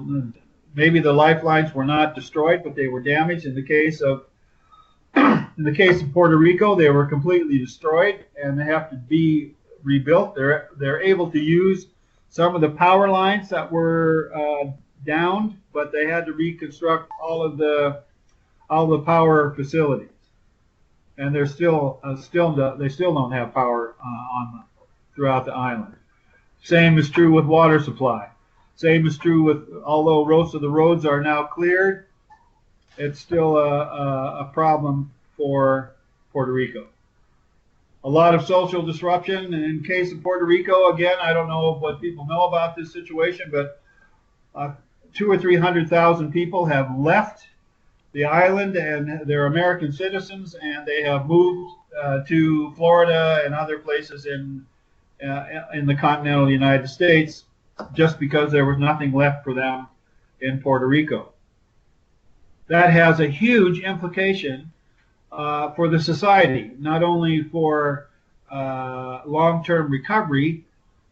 maybe the lifelines were not destroyed, but they were damaged. In the case of Puerto Rico, they were completely destroyed, and they have to be rebuilt. They're able to use some of the power lines that were downed, but they had to reconstruct all the power facilities, and they still don't have power throughout the island. Same is true with water supply. Same is true with, although most of the roads are now cleared, it's still a problem for Puerto Rico. A lot of social disruption. And in case of Puerto Rico, again, I don't know what people know about this situation, but 200,000 or 300,000 people have left the island, and they're American citizens, and they have moved to Florida and other places in the continental United States, just because there was nothing left for them in Puerto Rico. That has a huge implication for the society, not only for long-term recovery,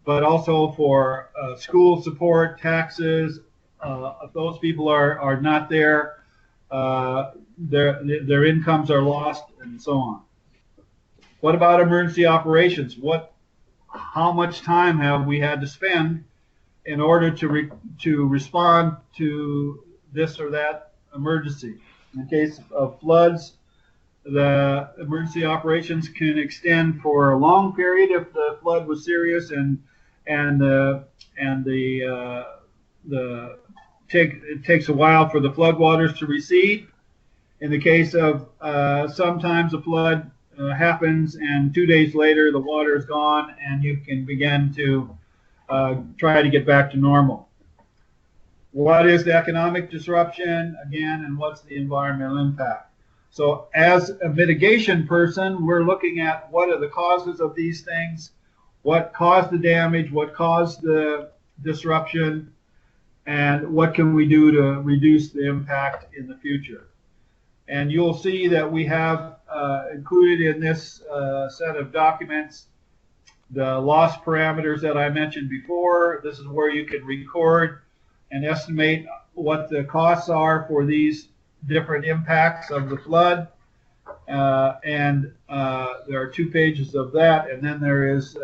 but also for school support, taxes. If those people are not there, their incomes are lost, and so on. What about emergency operations? How much time have we had to spend in order to respond to this or that emergency? In the case of floods, the emergency operations can extend for a long period if the flood was serious, it takes a while for the floodwaters to recede. In the case of sometimes a flood happens, and 2 days later the water is gone, and you can begin to try to get back to normal. What is the economic disruption, again, and what's the environmental impact? So as a mitigation person, we're looking at what are the causes of these things, what caused the damage, what caused the disruption, and what can we do to reduce the impact in the future. And you'll see that we have included in this set of documents the loss parameters that I mentioned before. This is where you can record and estimate what the costs are for these different impacts of the flood. And there are 2 pages of that, and then there is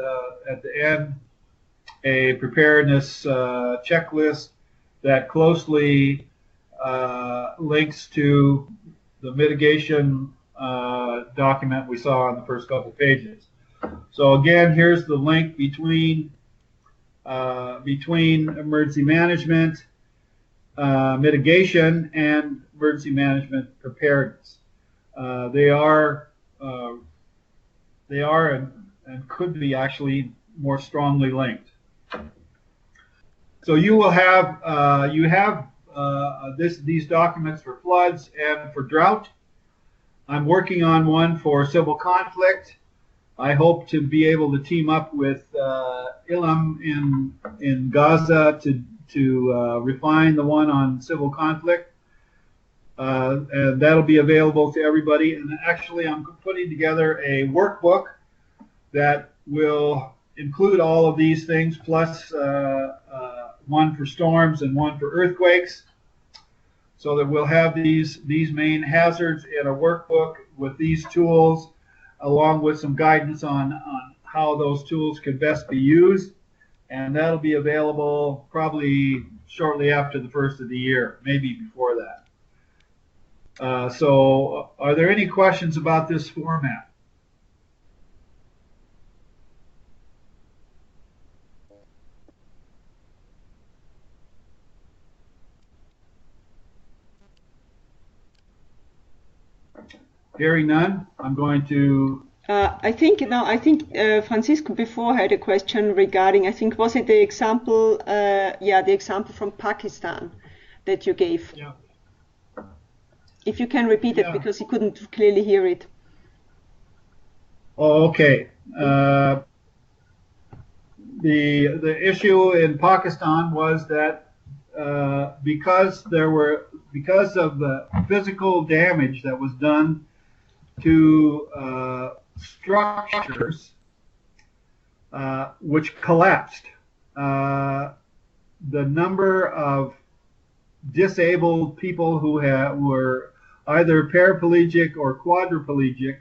at the end a preparedness checklist that closely links to the mitigation document we saw on the first couple pages. So again, here's the link between emergency management, mitigation, and emergency management preparedness. They are and could be actually more strongly linked. So you will have these documents for floods and for drought. I'm working on one for civil conflict. I hope to be able to team up with Ilham in Gaza to refine the one on civil conflict. And that'll be available to everybody. And actually, I'm putting together a workbook that will include all of these things, plus one for storms and one for earthquakes, so that we'll have these main hazards in a workbook with these tools, along with some guidance on how those tools can best be used. And that'll be available probably shortly after the first of the year, maybe before that. So are there any questions about this format? Hearing none, I'm going to. I think Francisco before had a question regarding, I think, was it the example, the example from Pakistan that you gave? Yeah. If you can repeat it, because he couldn't clearly hear it. Oh, okay. The issue in Pakistan was that because of the physical damage that was done to structures which collapsed, the number of disabled people who were either paraplegic or quadriplegic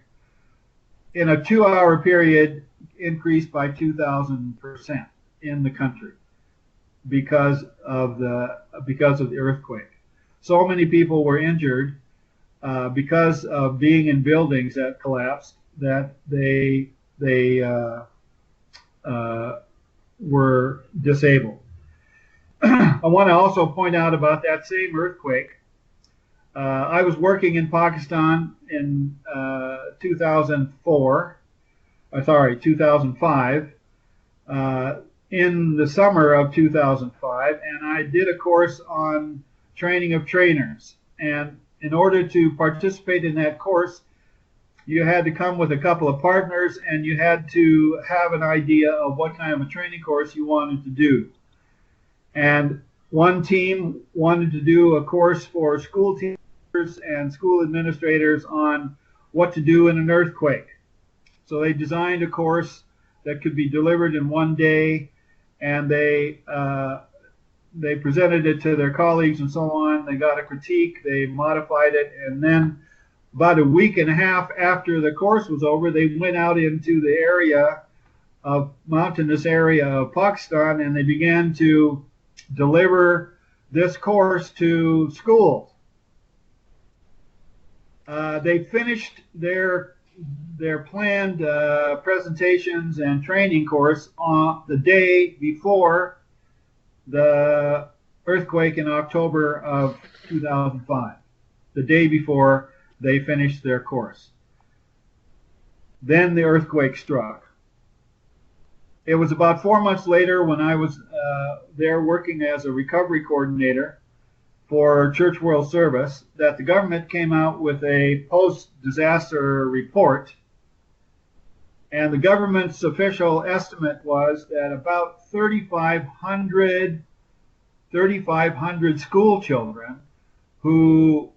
in a 2-hour period increased by 2,000% in the country because of the earthquake. So many people were injured because of being in buildings that collapsed that they were disabled. I want to also point out about that same earthquake. I was working in Pakistan in 2005, in the summer of 2005, and I did a course on training of trainers. And in order to participate in that course, you had to come with a couple of partners, and you had to have an idea of what kind of a training course you wanted to do. And one team wanted to do a course for school teachers and school administrators on what to do in an earthquake. So they designed a course that could be delivered in one day, and they presented it to their colleagues and so on. They got a critique, they modified it, and then about a week and a half after the course was over, they went out into the mountainous area of Pakistan, and they began to deliver this course to schools. They finished their planned presentations and training course on the day before the earthquake in October of 2005, the day before they finished their course. Then the earthquake struck. It was about 4 months later when I was there working as a recovery coordinator for Church World Service that the government came out with a post-disaster report. And the government's official estimate was that about 3,500 school children who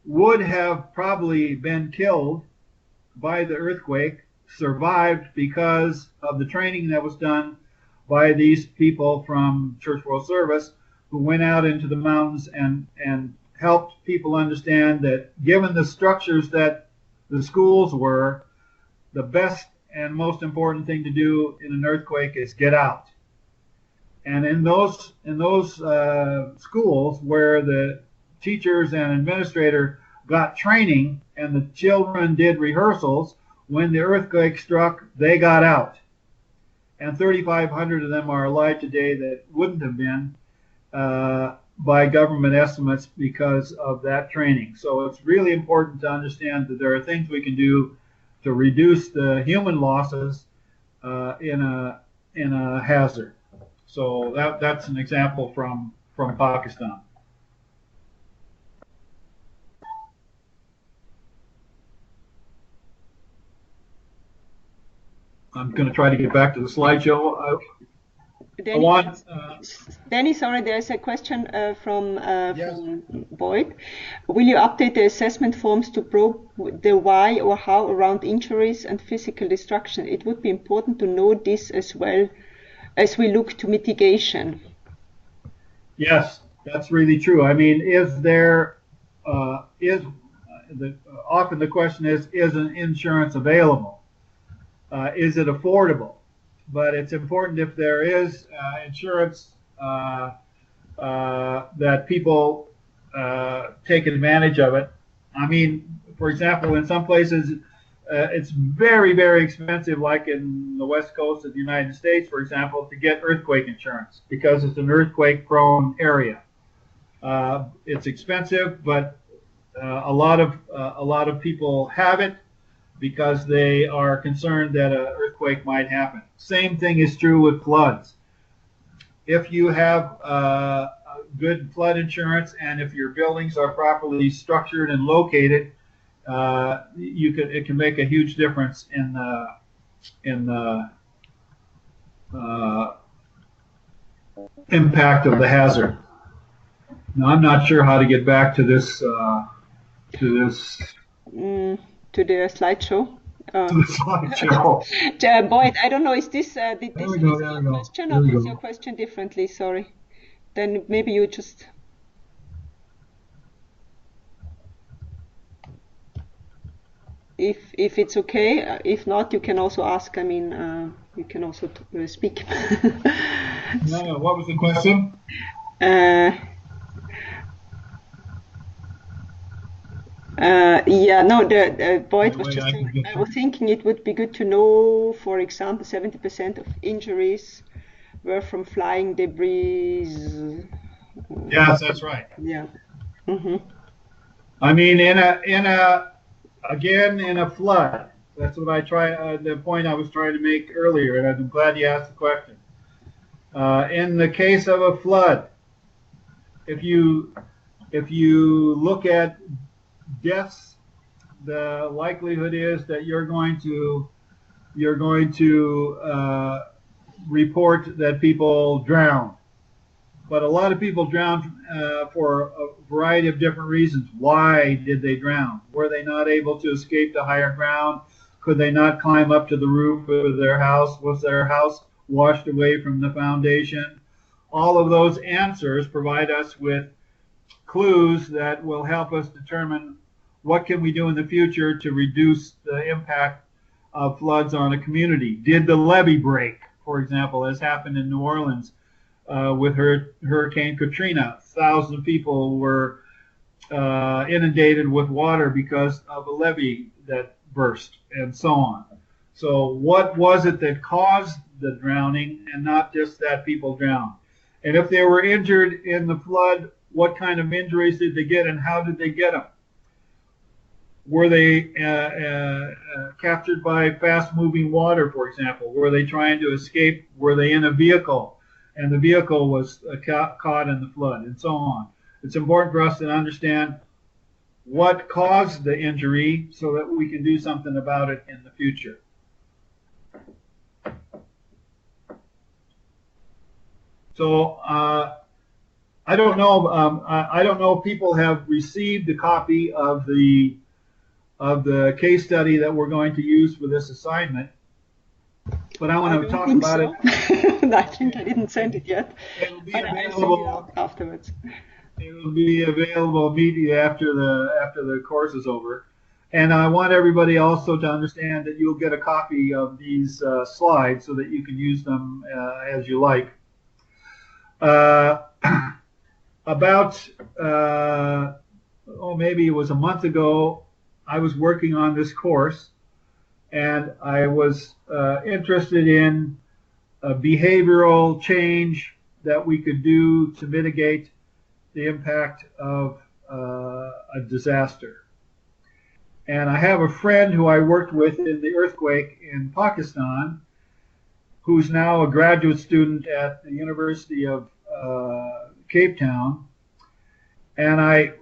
would have probably been killed by the earthquake survived because of the training that was done by these people from Church World Service who went out into the mountains and helped people understand that given the structures that the schools were, the best and most important thing to do in an earthquake is get out. And in those schools where the teachers and administrator got training and the children did rehearsals, when the earthquake struck, they got out. And 3,500 of them are alive today that wouldn't have been by government estimates because of that training. So it's really important to understand that there are things we can do to reduce the human losses in a hazard. So that's an example from Pakistan. I'm going to try to get back to the slideshow. Danny, sorry, there's a question from Boyd. Will you update the assessment forms to probe the why or how around injuries and physical destruction? It would be important to know this as well as we look to mitigation. Yes, that's really true. I mean, often the question is an insurance available? Is it affordable? But it's important if there is insurance that people take advantage of it I mean, for example, in some places, it's very, very expensive, like in the west coast of the United States, for example, to get earthquake insurance because it's an earthquake-prone area. It's expensive, but a lot of people have it because they are concerned that an earthquake might happen. Same thing is true with floods. If you have good flood insurance and if your buildings are properly structured and located, it can make a huge difference in the impact of the hazard. Now, I'm not sure how to get back to this to the slideshow. Boyd, I don't know, is this did this answer your question, or was your question differently? Sorry. Then maybe you just. If it's okay, if not, you can also ask. I mean, you can also speak. No, what was the question? Yeah, no, Boyd was just saying, I was thinking it would be good to know, for example, 70% of injuries were from flying debris. Yes, that's right. Yeah. Mm-hmm. I mean, in a flood, that's what the point I was trying to make earlier, and I'm glad you asked the question. In the case of a flood, if you look at deaths, the likelihood is that you're going to report that people drown. But a lot of people drown for a variety of different reasons. Why did they drown? Were they not able to escape to higher ground? Could they not climb up to the roof of their house? Was their house washed away from the foundation? All of those answers provide us with clues that will help us determine what can we do in the future to reduce the impact of floods on a community. Did the levee break, for example, as happened in New Orleans with Hurricane Katrina? Thousands of people were inundated with water because of a levee that burst, and so on. So what was it that caused the drowning, and not just that people drowned? And if they were injured in the flood, what kind of injuries did they get, and how did they get them? Were they captured by fast-moving water, for example? Were they trying to escape? Were they in a vehicle, and the vehicle was caught in the flood, and so on? It's important for us to understand what caused the injury so that we can do something about it in the future. So I don't know. I don't know if people have received a copy of the case study that we're going to use for this assignment, but I want to talk about it. I think I didn't send it yet. It'll be available afterwards. It will be available immediately after the course is over. And I want everybody also to understand that you'll get a copy of these slides so that you can use them as you like. Maybe it was a month ago, I was working on this course, and I was interested in a behavioral change that we could do to mitigate the impact of a disaster. And I have a friend who I worked with in the earthquake in Pakistan, who's now a graduate student at the University of Cape Town. And I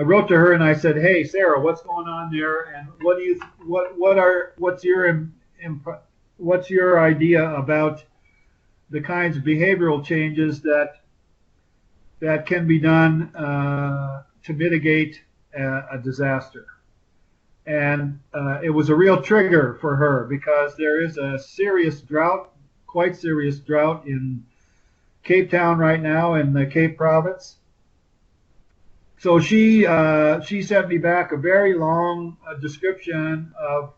wrote to her and I said, "Hey, Sarah, what's going on there? And what's your idea about the kinds of behavioral changes that can be done to mitigate a disaster?" And it was a real trigger for her because there is a serious drought, quite serious drought in Cape Town right now in the Cape Province. So she sent me back a very long description of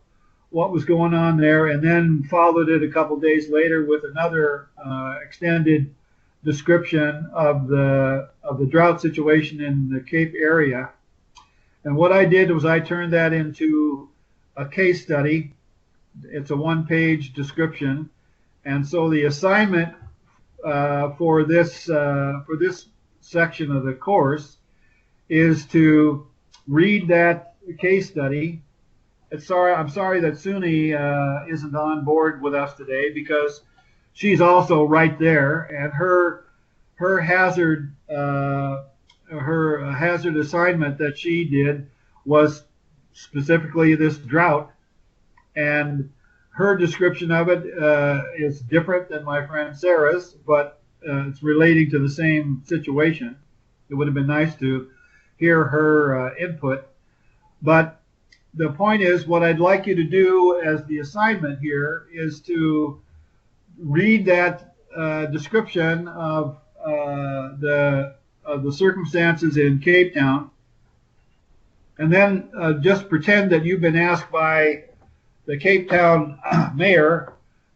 what was going on there, and then followed it a couple days later with another extended description of the drought situation in the Cape area. And what I did was I turned that into a case study. It's a one-page description. And so the assignment for this section of the course is to read that case study. I'm sorry that Suni isn't on board with us today, because she's also right there, and her hazard assignment that she did was specifically this drought, and her description of it is different than my friend Sarah's, but it's relating to the same situation. It would have been nice to hear her input, but the point is, what I'd like you to do as the assignment here is to read that description of the circumstances in Cape Town, and then just pretend that you've been asked by the Cape Town mayor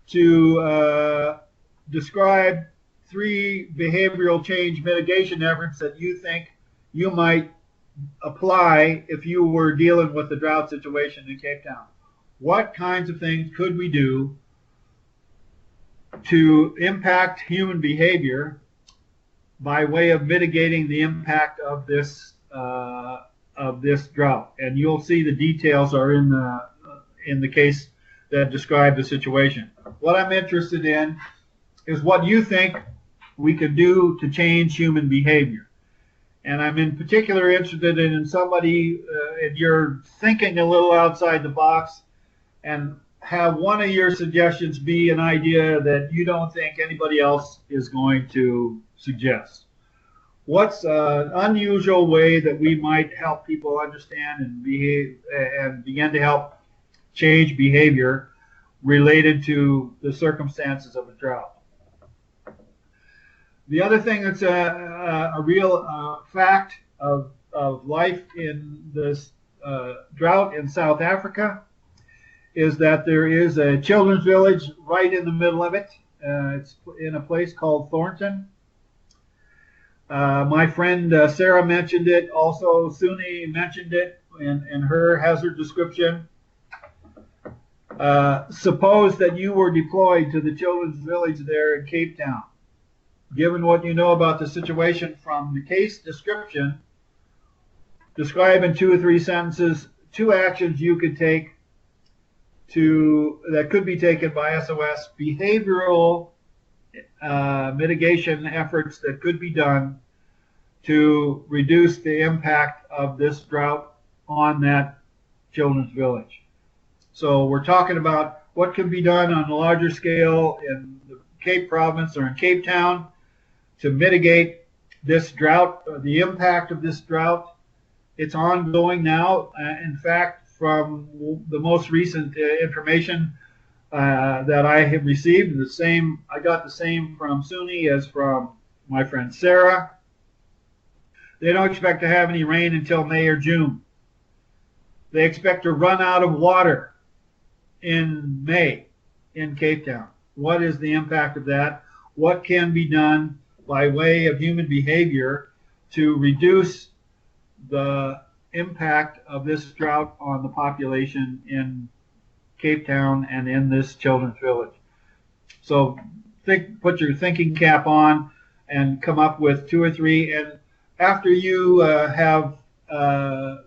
to describe 3 behavioral change mitigation efforts that you think you might apply if you were dealing with the drought situation in Cape Town. What kinds of things could we do to impact human behavior by way of mitigating the impact of this drought? And you'll see the details are in the case that describe the situation. What I'm interested in is what you think we could do to change human behavior. And I'm in particular interested in somebody, if you're thinking a little outside the box, and have one of your suggestions be an idea that you don't think anybody else is going to suggest. What's an unusual way that we might help people understand and behave and begin to help change behavior related to the circumstances of a drought? The other thing that's a real fact of life in this drought in South Africa is that there is a children's village right in the middle of it. It's in a place called Thornton. My friend Sarah mentioned it. Also, Suni mentioned it in her hazard description. Suppose that you were deployed to the children's village there in Cape Town. Given what you know about the situation from the case description, describe in 2 or 3 sentences 2 actions you could take that could be taken by SOS, behavioral mitigation efforts that could be done to reduce the impact of this drought on that children's village. So we're talking about what can be done on a larger scale in the Cape Province or in Cape Town to mitigate this drought, the impact of this drought. It's ongoing now. In fact, from the most recent information that I have received, I got the same from Suni as from my friend Sarah. They don't expect to have any rain until May or June. They expect to run out of water in May in Cape Town. What is the impact of that? What can be done by way of human behavior to reduce the impact of this drought on the population in Cape Town and in this children's village? So put your thinking cap on and come up with 2 or 3. And after you have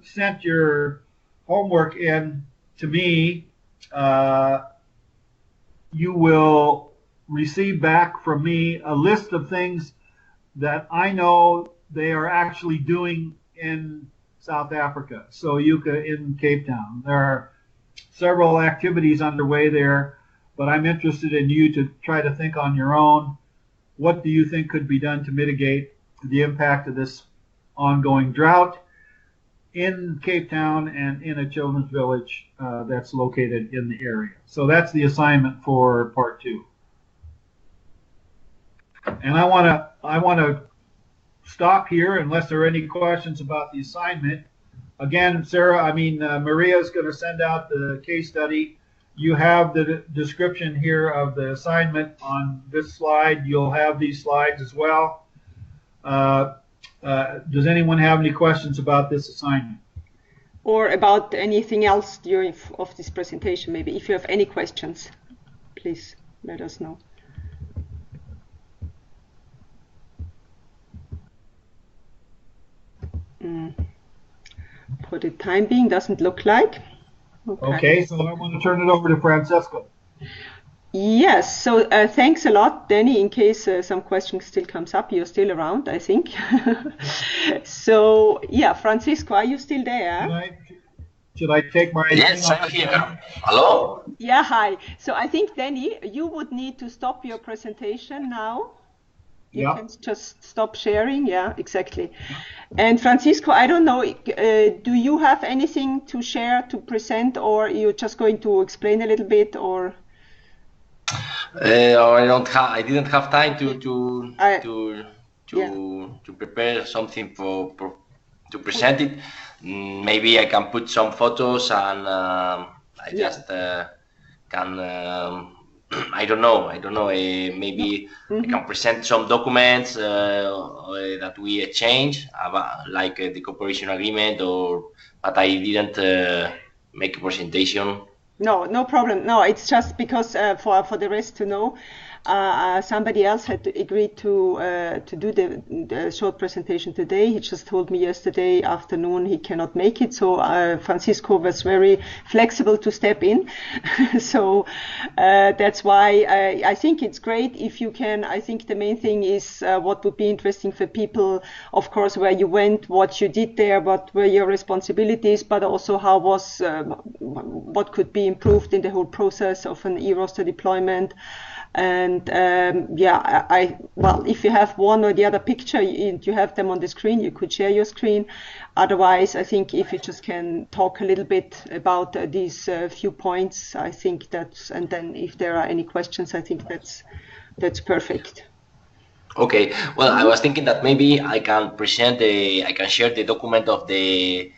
sent your homework in to me, you will receive back from me a list of things that I know they are actually doing in South Africa. So in Cape Town, there are several activities underway there, but I'm interested in you to try to think on your own. What do you think could be done to mitigate the impact of this ongoing drought in Cape Town and in a children's village that's located in the area? So that's the assignment for part 2. And I want to stop here unless there are any questions about the assignment. Again, Sarah, Maria is going to send out the case study. You have the description here of the assignment on this slide. You'll have these slides as well. Does anyone have any questions about this assignment? or about anything else during of this presentation. Maybe if you have any questions, please let us know. For the time being, doesn't look like. Okay, so I want to turn it over to Francesco. Yes, so thanks a lot, Danny. In case some questions still comes up, you're still around, I think. So yeah, Francisco, are you still there? Should I take my... Yes, I'm here. Hello? Yeah, hi. So I think, Danny, you would need to stop your presentation now. You can just stop sharing. Yeah, exactly. And Francisco, I don't know, do you have anything to share, to present, or you're just going to explain a little bit, or? I didn't have time to prepare something to present it. Maybe I can put some photos and I just can. I don't know. Maybe I can present some documents that we exchange about, like the cooperation agreement, but I didn't make a presentation. No, no problem. No, it's just because for the rest to know, somebody else had agreed to do the short presentation today. He just told me yesterday afternoon he cannot make it, so Francisco was very flexible to step in. So that's why I think it's great if you can. I think the main thing is what would be interesting for people, of course, where you went, what you did there, what were your responsibilities, but also how was what could be improved in the whole process of an ERoster deployment. And well, if you have one or the other picture, you have them on the screen, you could share your screen. Otherwise, I think if you just can talk a little bit about these few points, I think that's, and then if there are any questions, I think that's perfect. Okay. Well, I was thinking that maybe I can I can share the document of the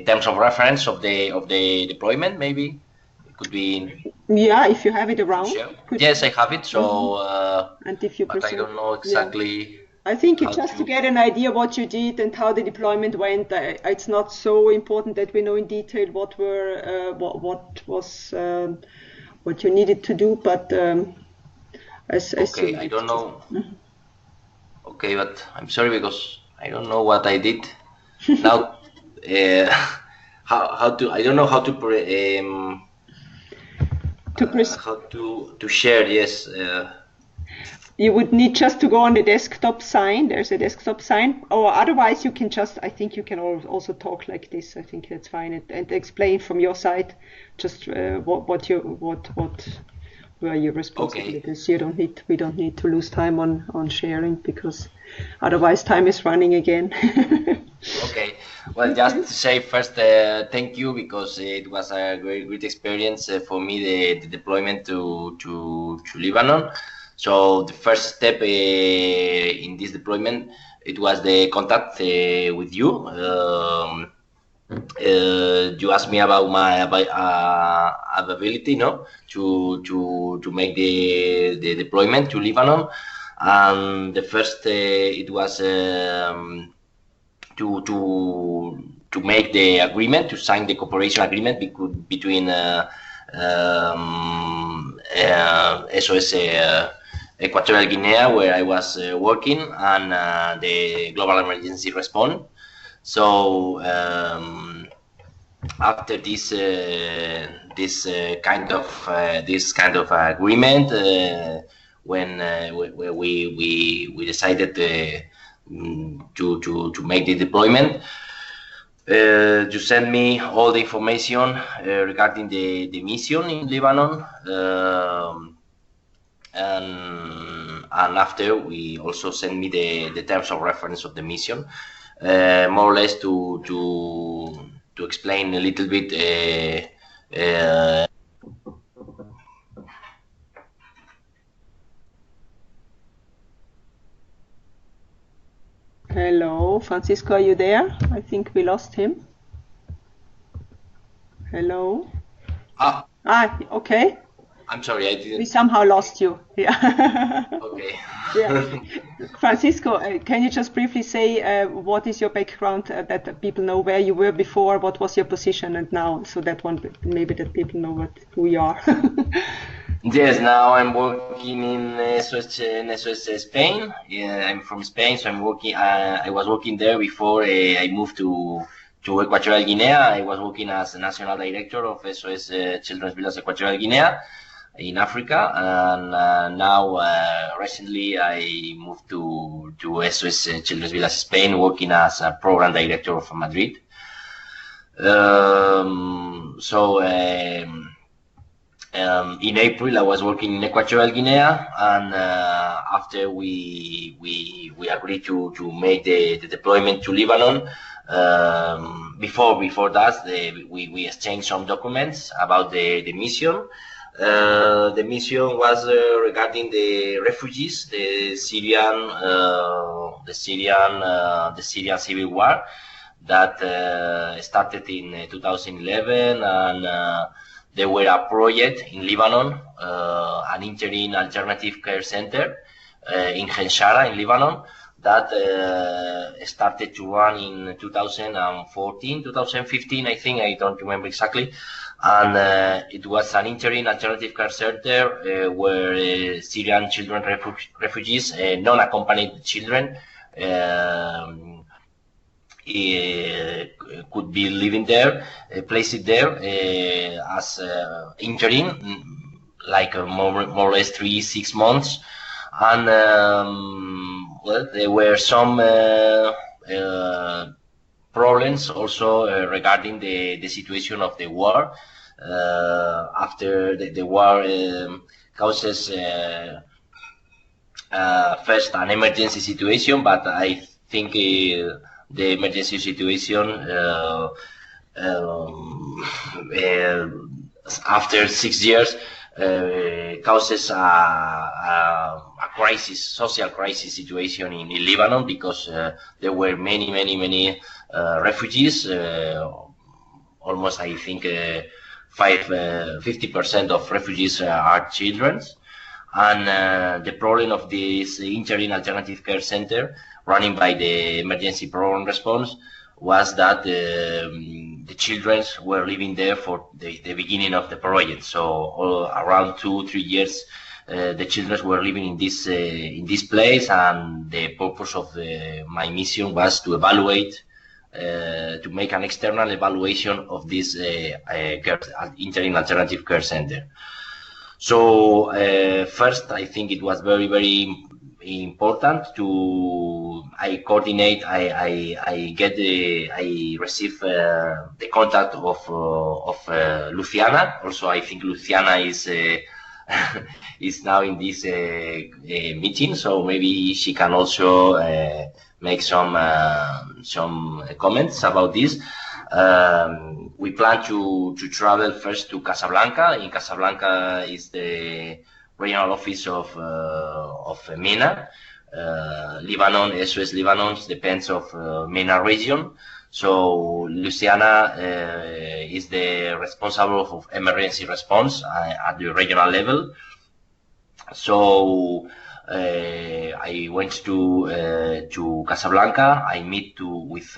terms of reference of the deployment. Maybe it could be. Yeah, if you have it around. Yes, I have it. So, and if you but I don't know exactly. Yeah. I think it's just to get an idea what you did and how the deployment went. It's not so important that we know in detail what was what you needed to do, but okay, I don't know. Okay, but I'm sorry because I don't know what I did. Now, how to? I don't know how to. How to share? Yes. You would need just to go on the desktop sign. There's a desktop sign, or otherwise you can just. I think you can also talk like this. I think that's fine, and explain from your side just what were your responsibilities. Okay. We don't need to lose time on sharing because otherwise time is running again. Okay. Well, just to say first, thank you because it was a great experience for me the deployment to Lebanon. So the first step in this deployment, it was the contact with you. You asked me about my ability, to make the deployment to Lebanon, and the first it was to make the agreement, to sign the cooperation agreement between SOS Equatorial Guinea, where I was working, and the Global Emergency Response. So after this kind of agreement, when we decided to make the deployment, you sent me all the information regarding the mission in Lebanon, and after we also sent me the terms of reference of the mission, more or less to explain a little bit. Hello, Francisco, are you there? I think we lost him. Hello. Ah, okay. I'm sorry, I didn't. We somehow lost you. Yeah. Okay. Yeah. Francisco, can you just briefly say what is your background, that people know where you were before, what was your position, and now, so that maybe that people know who you are. Yes, now I'm working in SOS Spain. Yeah, I'm from Spain, so I'm working. I was working there before I moved to Equatorial Guinea. I was working as a national director of SOS Children's Villas Equatorial Guinea in Africa, and now recently I moved to SOS Children's Villas Spain, working as a program director of Madrid. In April, I was working in Equatorial Guinea, and after we agreed to make the deployment to Lebanon. Before that, we exchanged some documents about the mission. The mission was regarding the refugees, the Syrian civil war that started in 2011, and there were a project in Lebanon, an interim alternative care center in Henshara in Lebanon that started to run in 2014, 2015, I think, I don't remember exactly. And it was an interim alternative care center where Syrian children refugees, non-accompanied children, could be living there, placed there as interim, like more or less 3-6 months. And well, there were some problems also regarding the situation of the war. After the war causes first an emergency situation, but I think the emergency situation after 6 years causes a crisis, social crisis situation in Lebanon, because there were many refugees. Almost, I think, 50% of refugees are children. And the problem of this interim alternative care center running by the emergency program response was that the children were living there for the beginning of the project. So around 2-3 years, the children were living in this place, and the purpose of my mission was to evaluate, to make an external evaluation of this interim alternative care center. So first, I think it was very important to I receive the contact of Luciana. Also, I think Luciana is is now in this meeting, so maybe she can also make some comments about this. We plan to travel first to Casablanca. In Casablanca is the regional office of MENA. Lebanon, SOS Lebanon depends of MENA region. So Luciana is the responsible of emergency response at the regional level. So I went to Casablanca. I meet with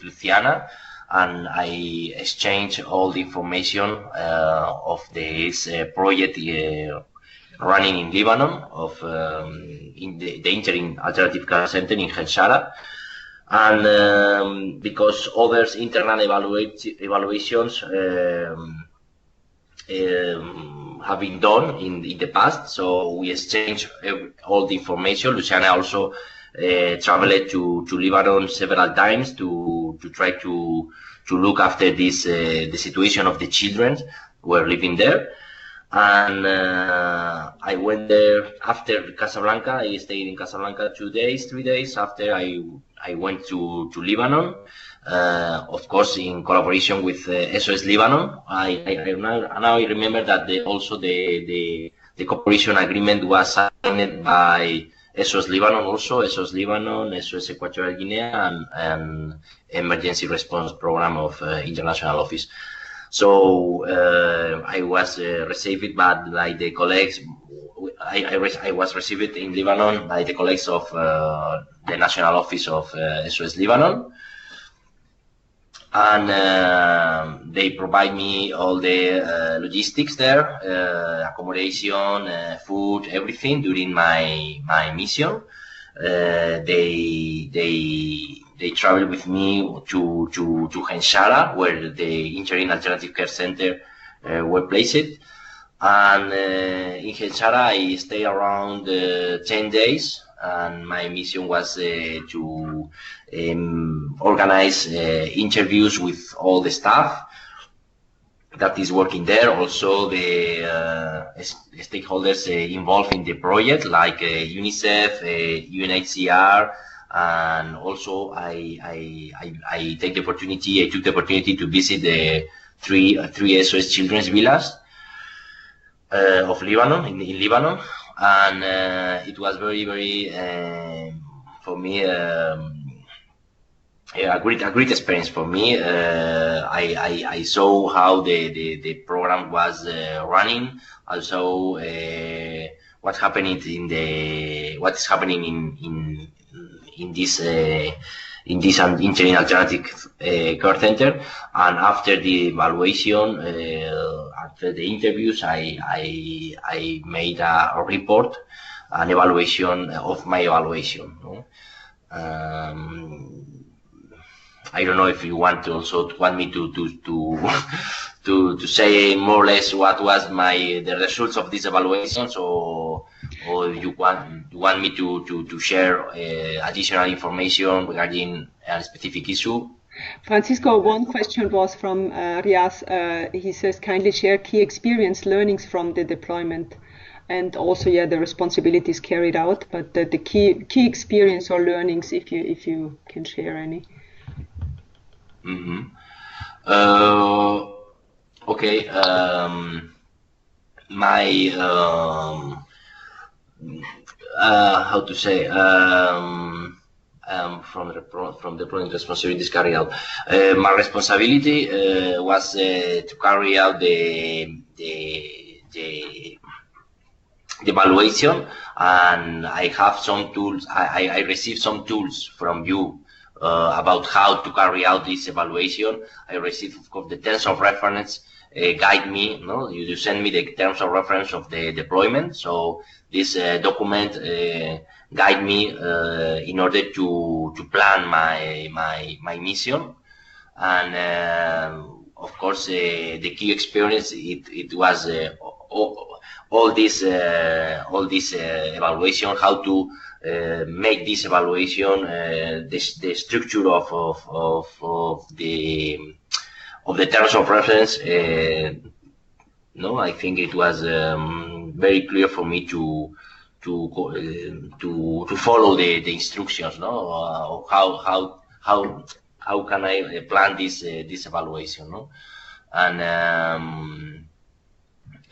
Luciana, and I exchange all the information of this project running in Lebanon, of in the interim alternative care center in Henshara. And because others internal evaluations have been done in the past, so we exchange all the information. Luciana also traveled to Lebanon several times to try to look after this the situation of the children who were living there. And I went there after Casablanca. I stayed in Casablanca 3 days after I went to Lebanon, of course in collaboration with SOS Lebanon. Now I remember that the cooperation agreement was signed by SOS Lebanon also, SOS Lebanon, SOS Equatorial Guinea, and Emergency Response Program of International Office. So I was received by the colleagues. I was received in Lebanon by the colleagues of the National Office of SOS Lebanon, and they provide me all the logistics there, accommodation, food, everything during my mission. They travel with me to Henshara, where the Interim Alternative Care Center were placed. And in Henshara, I stay around 10 days, and my mission was to organize interviews with all the staff that is working there. Also, the stakeholders involved in the project, like UNICEF, UNHCR, and also I took the opportunity to visit the three SOS children's villas of Lebanon, in Lebanon, and it was very for me a great experience for me. I saw how the program was running. Also, what's happening in this interim alternative care center. And after the evaluation, after the interviews, I made a report, an evaluation of my evaluation. I don't know if you want me to say more or less what was the results of these evaluations, or you want me to share additional information regarding a specific issue? Francisco, one question was from Riaz. He says, kindly share key experience learnings from the deployment, and also the responsibilities carried out, but the key experience or learnings, if you can share any. Mm-hmm. Okay. My how to say from the project responsibilities carried out. My responsibility was to carry out the evaluation, and I have some tools. I received some tools from you about how to carry out this evaluation. I received, of course, the terms of reference guide me. You send me the terms of reference of the deployment. So this document guide me in order to plan my mission. And of course, the key experience it was all this evaluation, how to make this evaluation, the structure of the terms of reference. I think it was very clear for me to follow the instructions. How can I plan this evaluation? And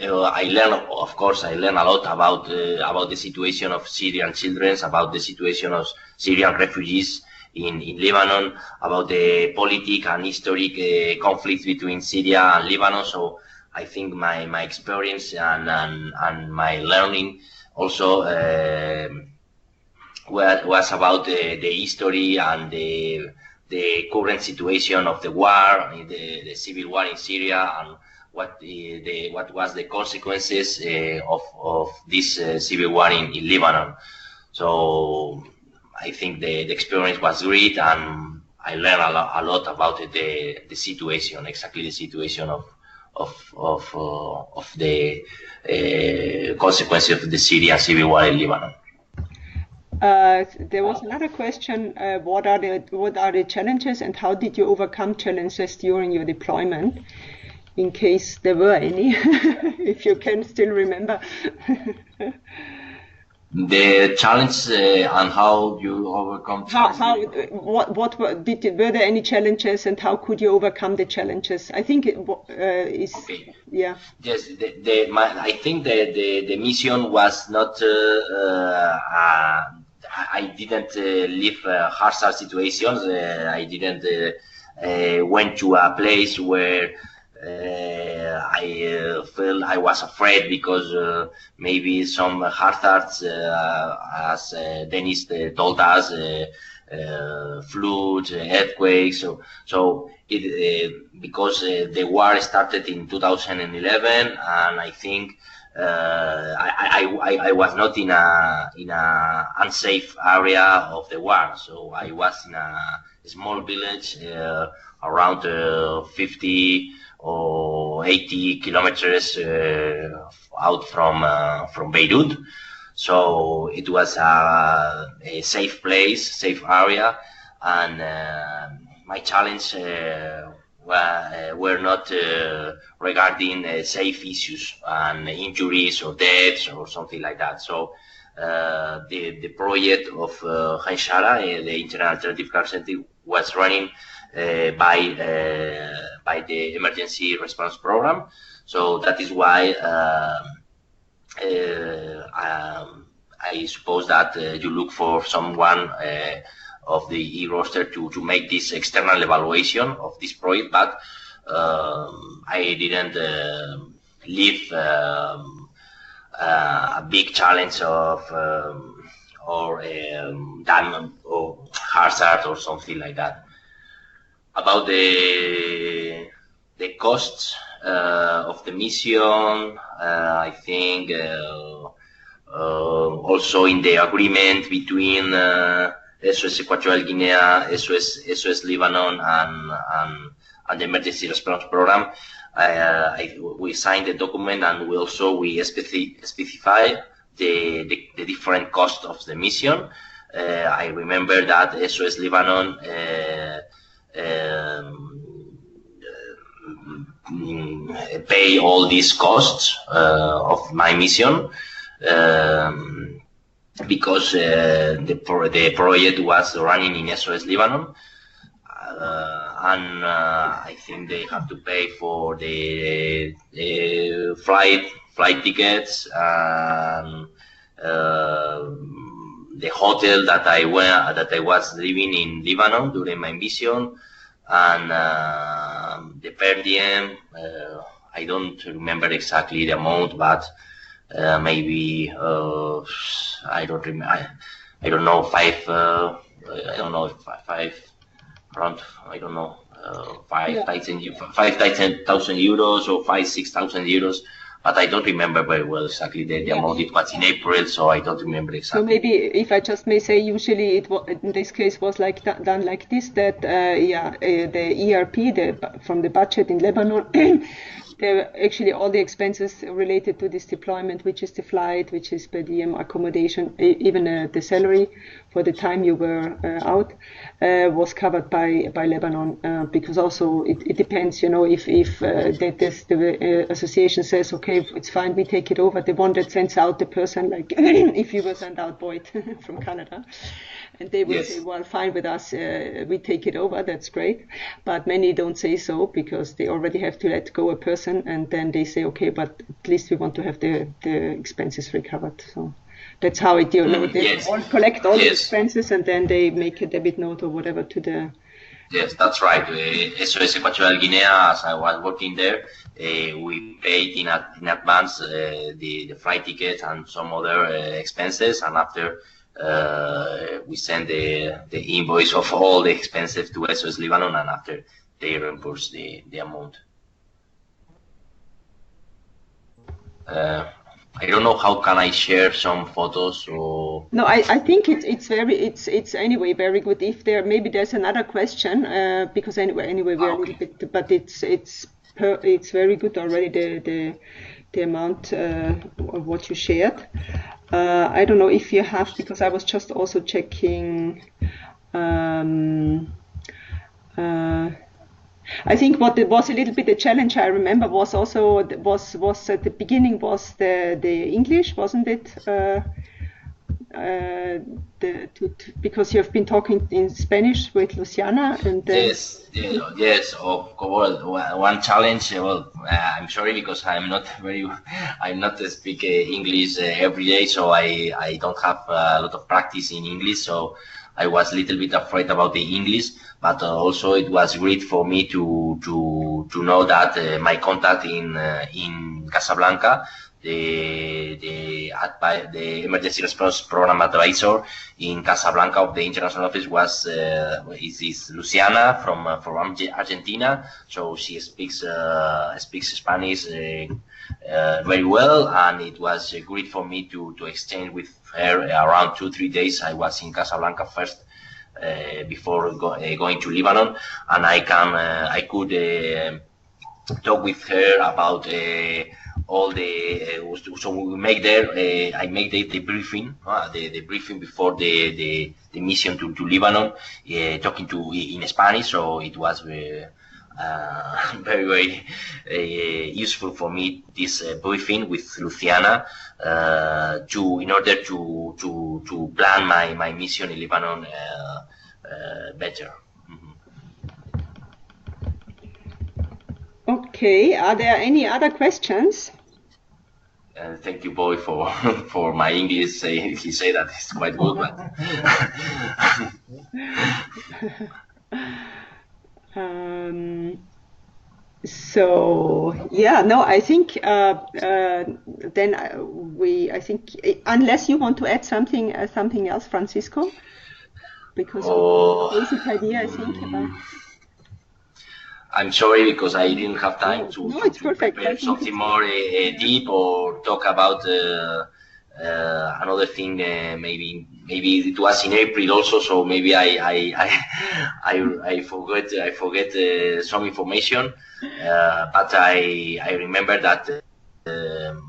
I learned a lot about the situation of Syrian children, about the situation of Syrian refugees in Lebanon, about the political and historic conflicts between Syria and Lebanon. So I think my experience and my learning also was about the history and the current situation of the war, the civil war in Syria, and what was the consequences of this civil war in Lebanon. So I think the experience was great, and I learned a lot about the situation, exactly the situation of the consequences of the Syrian civil war in Lebanon. There was another question. What are the challenges, and how did you overcome challenges during your deployment, in case there were any, if you can still remember? The challenge and how you overcome challenges. Were there any challenges, and how could you overcome the challenges? I think it is. Okay. Yeah. Yes, I think the mission was not. I didn't live hostile situations. I didn't went to a place where I felt I was afraid because maybe some hazards, as Dennis told us, floods, earthquakes. So it because the war started in 2011, and I think I was not in a unsafe area of the war. So I was in a small village around 50 or 80 kilometers out from Beirut. So it was a safe place, safe area, and my challenge were not regarding safe issues and injuries or deaths or something like that. So the project of Hanshara, the Internal Alternative Care Center, was running by the Emergency Response Program. So that is why I suppose that you look for someone of the ERoster to make this external evaluation of this project, but I didn't leave a big challenge of or diamond or hazard or something like that. About the costs of the mission, I think also in the agreement between SOS Equatorial Guinea, SOS Lebanon, and the Emergency Response Program, we signed the document, and we specify the different costs of the mission. I remember that SOS Lebanon pay all these costs of my mission because the project was running in SOS Lebanon, and I think they have to pay for the flight tickets and the hotel that I was living in Lebanon during my mission, and the per diem. I don't remember exactly the amount, but maybe I don't remember. I don't know, five around. I don't know, 5,000 euros or 6,000 euros. But I don't remember very well exactly the amount. It was in April, so I don't remember exactly. So maybe if I just may say, usually it in this case was like done like this, that the ERP, from the budget in Lebanon, actually all the expenses related to this deployment, which is the flight, which is per diem, accommodation, even the salary for the time you were out, was covered by Lebanon, because also it depends, if the association says, okay, it's fine, we take it over, the one that sends out the person, like if you were sent out Boyd from Canada, and they will say, well, fine with us, we take it over, that's great. But many don't say so, because they already have to let go a person, and then they say, okay, but at least we want to have the expenses recovered. So that's how it, they all collect all the expenses, and then they make a debit note or whatever to the... Yes, that's right. SOS Equatorial Guinea, as I was working there, we paid in advance the flight ticket and some other expenses, and after we send the invoice of all the expenses to SOS Lebanon, and after they reimburse the amount. I don't know how can I share some photos or... No, I think it's anyway very good. If there's another question, because anyway we are a little bit, but it's very good already, the amount of what you shared. I don't know if you have, because I was just also checking. I think what was a little bit a challenge, I remember, was also was at the beginning was the English, wasn't it? Because you have been talking in Spanish with Luciana, and yes. Of course, one challenge. Well, I'm sorry because I'm not speak English every day, so I don't have a lot of practice in English. So I was a little bit afraid about the English, but also it was great for me to know that my contact in Casablanca, the emergency response program advisor in Casablanca of the international office was is Luciana from Argentina. So she speaks Spanish very well, and it was great for me to exchange with her around 2-3 days. I was in Casablanca first before going to Lebanon, and I could talk with her about all the so we make there. I make the briefing, the briefing before the mission to Lebanon, talking in Spanish. So it was very useful for me, this briefing with Luciana, in order to plan my mission in Lebanon better. Okay, are there any other questions? Thank you, Boy, for my English. He said that it's quite good, but so yeah, no, I think then I think unless you want to add something else, Francisco, because basic idea, I think about. I'm sorry because I didn't have time to perfect. prepare something more deep or talk about another thing. Maybe it was in April also, so maybe I forget some information. But I remember that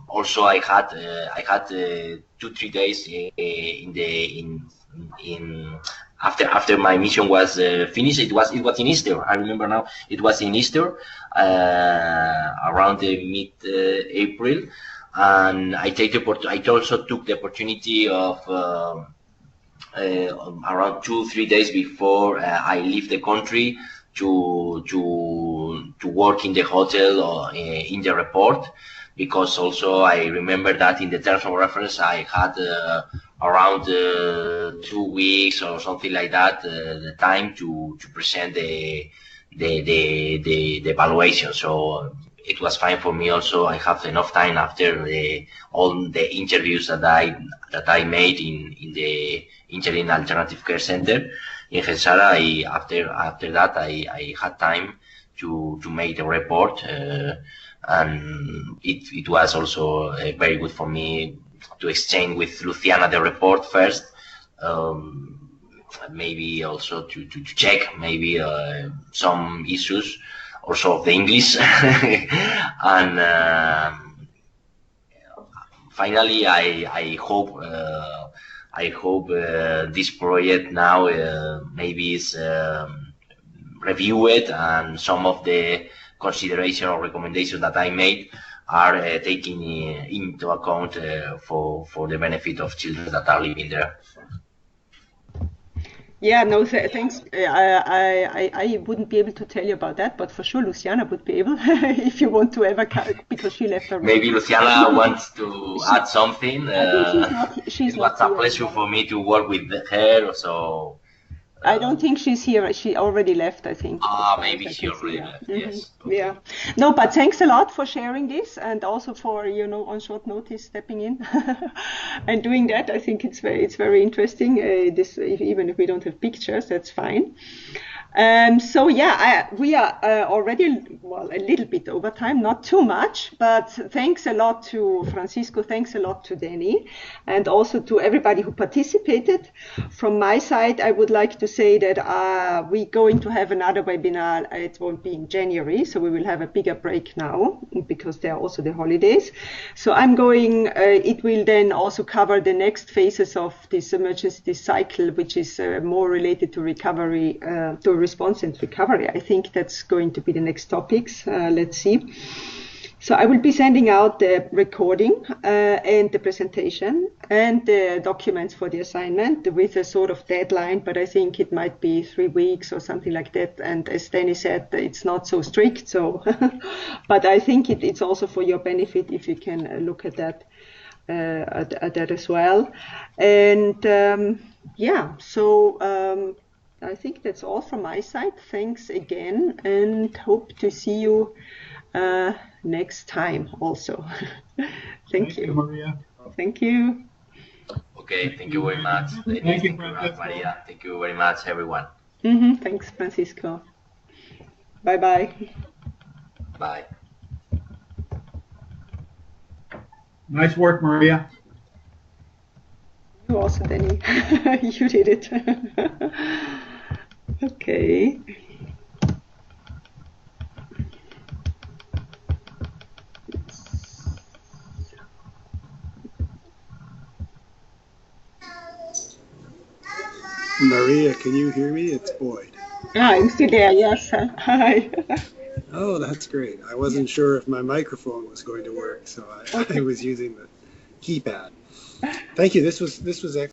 also I had 2-3 days after my mission was finished. It was in Easter. I remember now. It was in Easter, around the mid-April, and I also took the opportunity of around 2-3 days before I leave the country to work in the hotel or in the report, because also I remember that in the terms of reference I had around 2 weeks or something like that, the time to present the evaluation. So it was fine for me. Also, I have enough time after all the interviews that I made in the Interim Alternative Care Center in Gensara. After that, I had time to make the report, and it was also very good for me to exchange with Luciana the report first, maybe also to check maybe some issues also of the English, and finally I hope this project now maybe is reviewed, and some of the consideration or recommendations that I made are taken into account for the benefit of children that are living there. Yeah, no, thanks. I wouldn't be able to tell you about that, but for sure Luciana would be able if you want to ever, because she left her. Maybe Luciana wants to add something. She's it was a pleasure for me to work with her. So I don't think she's here. She already left, I think. Maybe she already left. Yes. Okay. Yeah. No, but thanks a lot for sharing this, and also for on short notice stepping in and doing that. I think it's very interesting. Even if we don't have pictures, that's fine. So yeah, we are already a little bit over time, not too much, but thanks a lot to Francisco, thanks a lot to Danny, and also to everybody who participated. From my side, I would like to say that we're going to have another webinar. It won't be in January, so we will have a bigger break now because there are also the holidays. So I'm going. It will then also cover the next phases of this emergency cycle, which is more related to recovery, to response and recovery. I think that's going to be the next topics. Let's see. So I will be sending out the recording and the presentation and the documents for the assignment with a sort of deadline, but I think it might be 3 weeks or something like that. And as Danny said, it's not so strict. So, but I think it's also for your benefit if you can look at that. at that as well. And yeah, so I think that's all from my side. Thanks again, and hope to see you next time also. Thank you, Maria. Thank you. Okay, thank you very much, ladies. Thank you, Thank you very much, Francisco. Maria. Thank you very much, everyone. Thanks, Francisco. Bye-bye. Bye. Nice work, Maria. You also, Danny. You did it. Okay. Maria, can you hear me? It's Boyd. I'm still there, yes. Hi. Oh, that's great. I wasn't sure if my microphone was going to work, so I was using the keypad. Thank you. This was excellent.